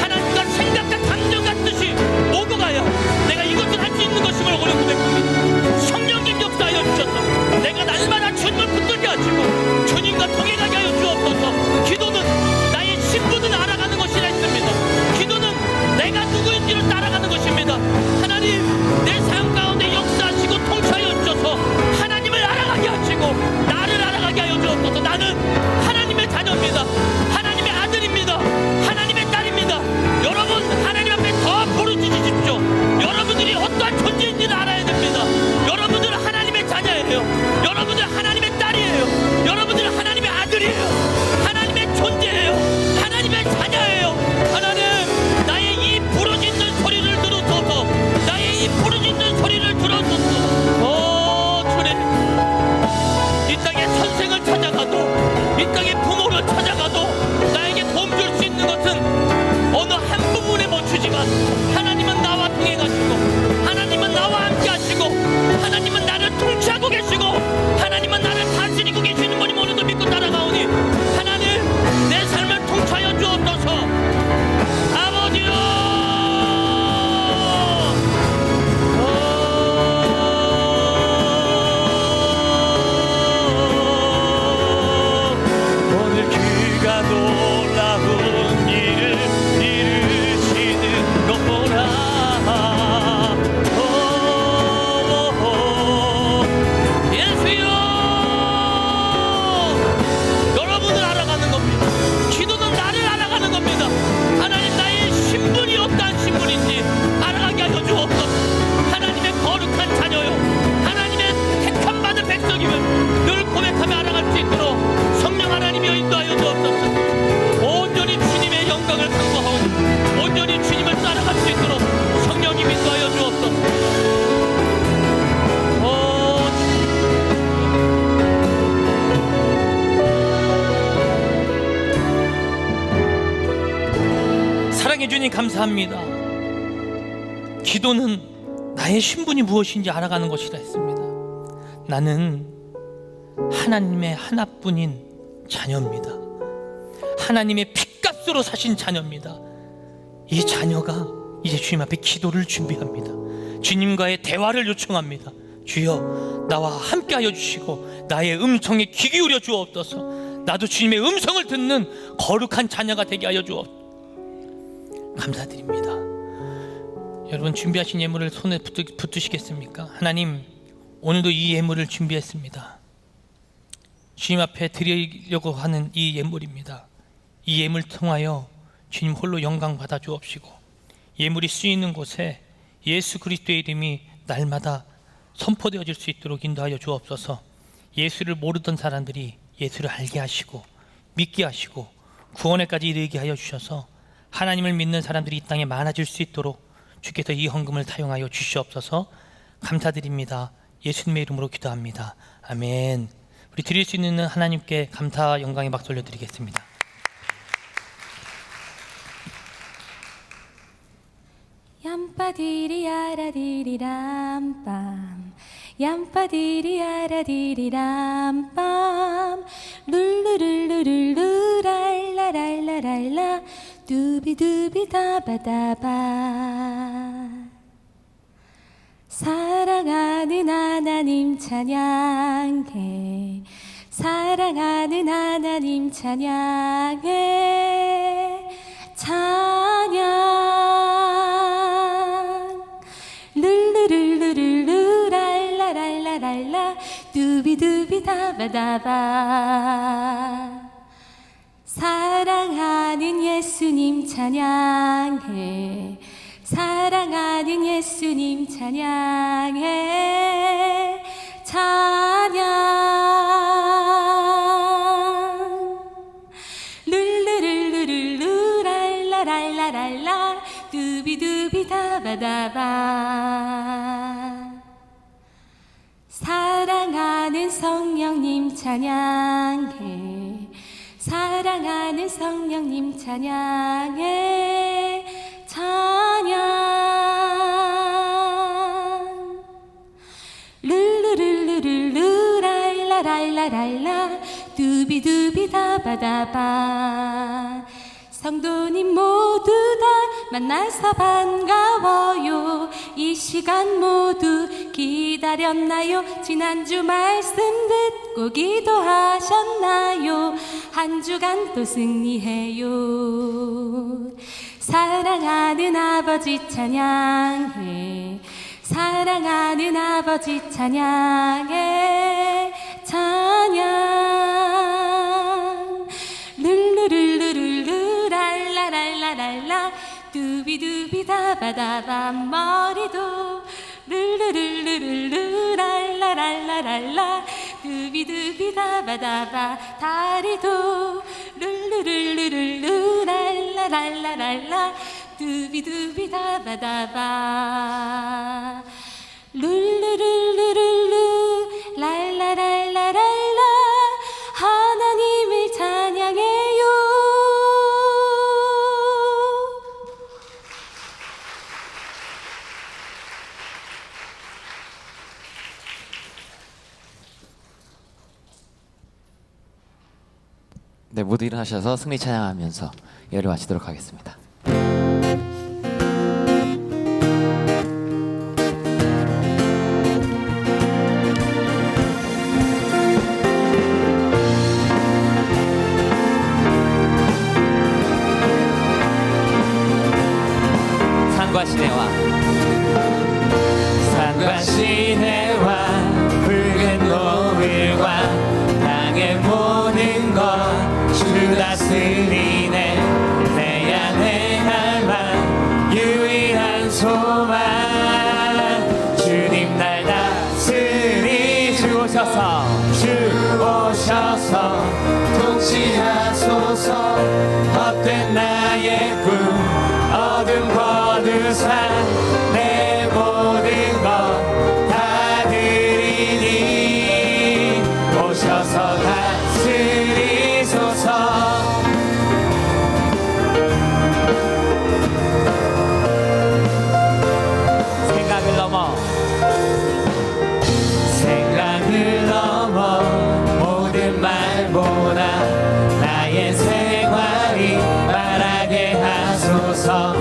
하나님과 생각과 감정 같듯이 오고 가야 내가 이것을 할 수 있는 것임을 오늘 고백합니다. 성령님 역사하여 주셔서 내가 날마다 주님을 붙들게 하시고 주님과 동행하게 하여 주옵소서. 기도는 나의 신분을 알아가는 것이라 했습니다. 기도는 내가 누구인지를 따라가는 것입니다. 하나님, 내 삶 가운데 역사하시고 통치하여 주셔서 하나님을 알아가게 하시고 나를 알아가게 하여 주옵소서. 나는 하나님의 자녀입니다. 하나님의 아들입니다. 하나님의 딸입니다. 여러분, 하나님 앞에 더 부르짖으십시오. 여러분들이 어떠한 존재인지를 알아야 됩니다. 여러분들은 하나님의 자녀예요. 여러분들은 하나님의 딸이에요. 여러분들은 하나님의 아들이에요. 하나님의 존재예요. 하나님의 자녀예요. 하나님, 나의 이 부르짖는 소리를 들으소서. 나의 이 부르짖는 소리를 들어주소서. 오 주님, 이 땅에 선생을 찾아가도, 이 땅에 부모를 찾아가도 나에게 도움 줄 수 있는 것은 어느 한 부분에 멈추지만 하나님은 나와 동행하시고 하나님은 나와 함께 하시고 하나님은 나를 통치하고 계시고 하나님은 나를 다스리고 계시는 분이 오늘도 믿고 따라가오니 하나님, 내 삶을 통치하여 주옵소서. 아버지요, 오늘 그가 놀라운 일을 이루시는 것 보라. 예수여, 여러분을 알아가는 겁니다. 기도는 나를 알아가는 겁니다. 하나님, 나의 신분이 어떠한 신분인지 알아가게 하여 주옵소서. 하나님의 거룩한 자녀요, 하나님의 택함 받은 백성임을 늘 고백하며 알아갈 수 있도록 성령 하나님이여 인도하여 주옵소서. 온전히 주님의 영광을 강구하오니 온전히 주님을 따라갈 수 있도록 성령님 인도하여 주옵소서. 사랑해 주님 감사합니다. 기도는 나의 신분이 무엇인지 알아가는 것이라 했습니다. 나는 하나님의 하나뿐인 자녀입니다. 하나님의 핏값으로 사신 자녀입니다. 이 자녀가 이제 주님 앞에 기도를 준비합니다. 주님과의 대화를 요청합니다. 주여, 나와 함께하여 주시고 나의 음성에 귀 기울여 주옵소서. 나도 주님의 음성을 듣는 거룩한 자녀가 되게 하여 주옵소서. 감사드립니다. 여러분, 준비하신 예물을 손에 붙으시겠습니까? 하나님, 오늘도 이 예물을 준비했습니다. 주님 앞에 드리려고 하는 이 예물입니다. 이 예물 통하여 주님 홀로 영광 받아 주옵시고 예물이 쓰이는 곳에 예수 그리스도의 이름이 날마다 선포되어질 수 있도록 인도하여 주옵소서. 예수를 모르던 사람들이 예수를 알게 하시고 믿게 하시고 구원에까지 이르게 하여 주셔서 하나님을 믿는 사람들이 이 땅에 많아질 수 있도록 주께서 이 헌금을 사용하여 주시옵소서. 감사드립니다. 예수님의 이름으로 기도합니다. 아멘. 우리 드릴 수 있는 하나님께 감사 영광의 박수 올려드리겠습니다. 얌빠디리야라디리람빰 얌빠디리야라디리람빰 룰루룰루룰루랄라랄라랄라 두비두비다바다바 사랑 하나님 찬양해 사랑하는 하나님 찬양해 찬양 룰루룰루룰루 랄라랄라랄라 두비두비다바다바 사랑하는 예수님 찬양해 사랑하는 예수님 찬양해 찬양 룰루룰루룰루 랄라랄라랄라 두비두비다바다바 사랑하는 성령님 찬양해 사랑하는 성령님 찬양해 찬양 룰루룰루룰루 랄라랄라랄라 두비두비다바다바 성도님 모두 다 만나서 반가워요 이 시간 모두 기다렸나요 지난주 말씀 듣고 기도하셨나요 한 주간 또 승리해요 사랑하는 아버지 찬양해 사랑하는 아버지 찬양해 찬양 룰루룰루룰루 랄라랄라랄라 두비두비다바다바 머리도 룰루룰루룰루 랄라랄라랄라 두비두비다바다바 다리도 룰루룰루룰루 랄라랄라랄라 두비두비다바다바 룰루룰루룰루 랄라랄라랄라 하나님을 찬양해요. 네, 모두 일어나셔서 승리 찬양하면서 예를 마치도록 하겠습니다. 산과 시내와 붉은 노을과 땅의 모든 것 주 다스리네 내 안에 갈망 유일한 소망 주님 날 다스리 주 오셔서 통치하소서 헛된 나의 꿈 어둠 거두사 내 모든 것 다 드리니 오셔서 다스리소서 생각을 넘어 모든 말보다 나의 생활이 말하게 하소서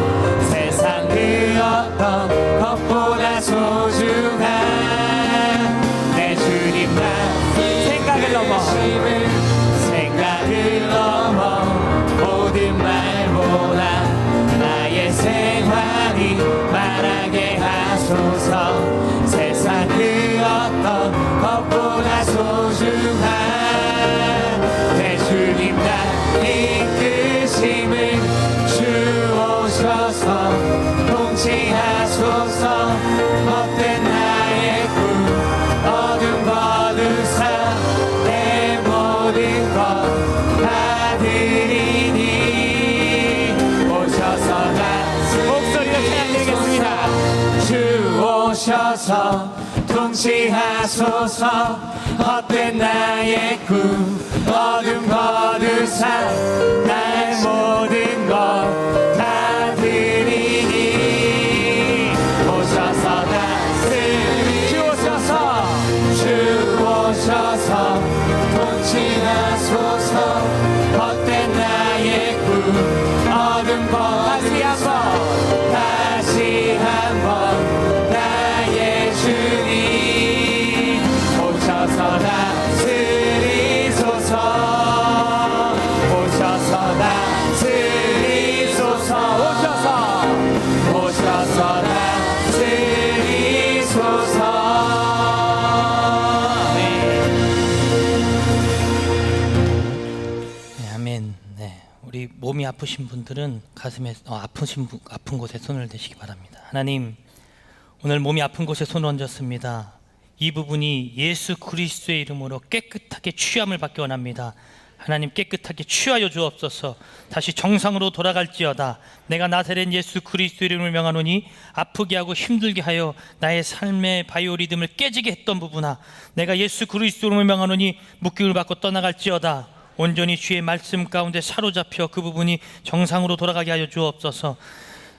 세상 그 어떤 것보다 소중한 내 주님만 생각을 넘어 모든 말보다 나의 생활이 말하게 하소서 세상 그 어떤 것보다 소중한 내 주님 날 이끄심을 주 오셔서 통치하소서 헛된 나의 꿈 어둠 거두사 내 모든 것 다 드리니 오셔서 목소리로 찬양드리겠습니다. 주 오셔서 통치하소서 헛된 나의 꿈 어둠 거두사 나의 모든 것 다 드리니 오셔서 주 오셔서 통치하소서 헛된 나의 꿈 어둠 거두사 다시 한번 나의 주님 몸이 아프신 분들은 가슴에 아픈 곳에 손을 대시기 바랍니다. 하나님, 오늘 몸이 아픈 곳에 손을 얹었습니다. 이 부분이 예수 그리스도의 이름으로 깨끗하게 취함을 받기 원합니다. 하나님, 깨끗하게 취하여 주옵소서. 다시 정상으로 돌아갈지어다. 내가 나사렛 예수 그리스도의 이름을 명하노니 아프게 하고 힘들게 하여 나의 삶의 바이오리듬을 깨지게 했던 부분아, 내가 예수 그리스도의 이름을 명하노니 묶임을 받고 떠나갈지어다. 온전히 주의 말씀 가운데 사로잡혀 그 부분이 정상으로 돌아가게 하여 주옵소서.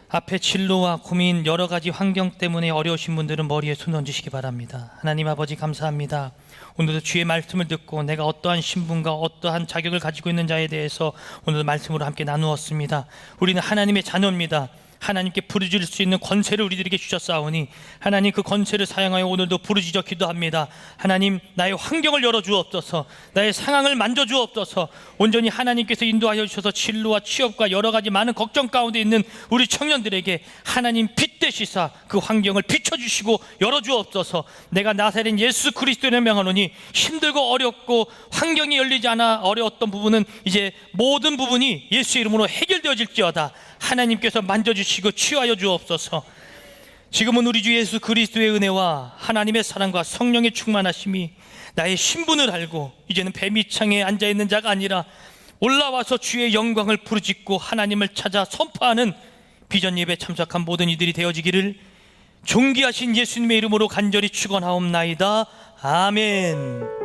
앞에 진로와 고민, 여러 가지 환경 때문에 어려우신 분들은 머리에 손 얹으시기 바랍니다. 하나님 아버지, 감사합니다. 오늘도 주의 말씀을 듣고 내가 어떠한 신분과 어떠한 자격을 가지고 있는 자에 대해서 오늘도 말씀으로 함께 나누었습니다. 우리는 하나님의 자녀입니다. 하나님께 부르짖을 수 있는 권세를 우리들에게 주셨사오니 하나님, 그 권세를 사용하여 오늘도 부르짖어 기도합니다. 하나님, 나의 환경을 열어주옵소서. 나의 상황을 만져주옵소서. 온전히 하나님께서 인도하여 주셔서 진로와 취업과 여러 가지 많은 걱정 가운데 있는 우리 청년들에게 하나님 빛 되시사 그 환경을 비춰주시고 열어주옵소서. 내가 나사렛 예수 그리스도를 명하노니 힘들고 어렵고 환경이 열리지 않아 어려웠던 부분은 이제 모든 부분이 예수의 이름으로 해결되어질지어다. 하나님께서 만져주시고 치유하여 주옵소서. 지금은 우리 주 예수 그리스도의 은혜와 하나님의 사랑과 성령의 충만하심이 나의 신분을 알고 이제는 뱀이창에 앉아있는 자가 아니라 올라와서 주의 영광을 부르짖고 하나님을 찾아 선포하는 비전 예배 참석한 모든 이들이 되어지기를 존귀하신 예수님의 이름으로 간절히 축원하옵나이다. 아멘.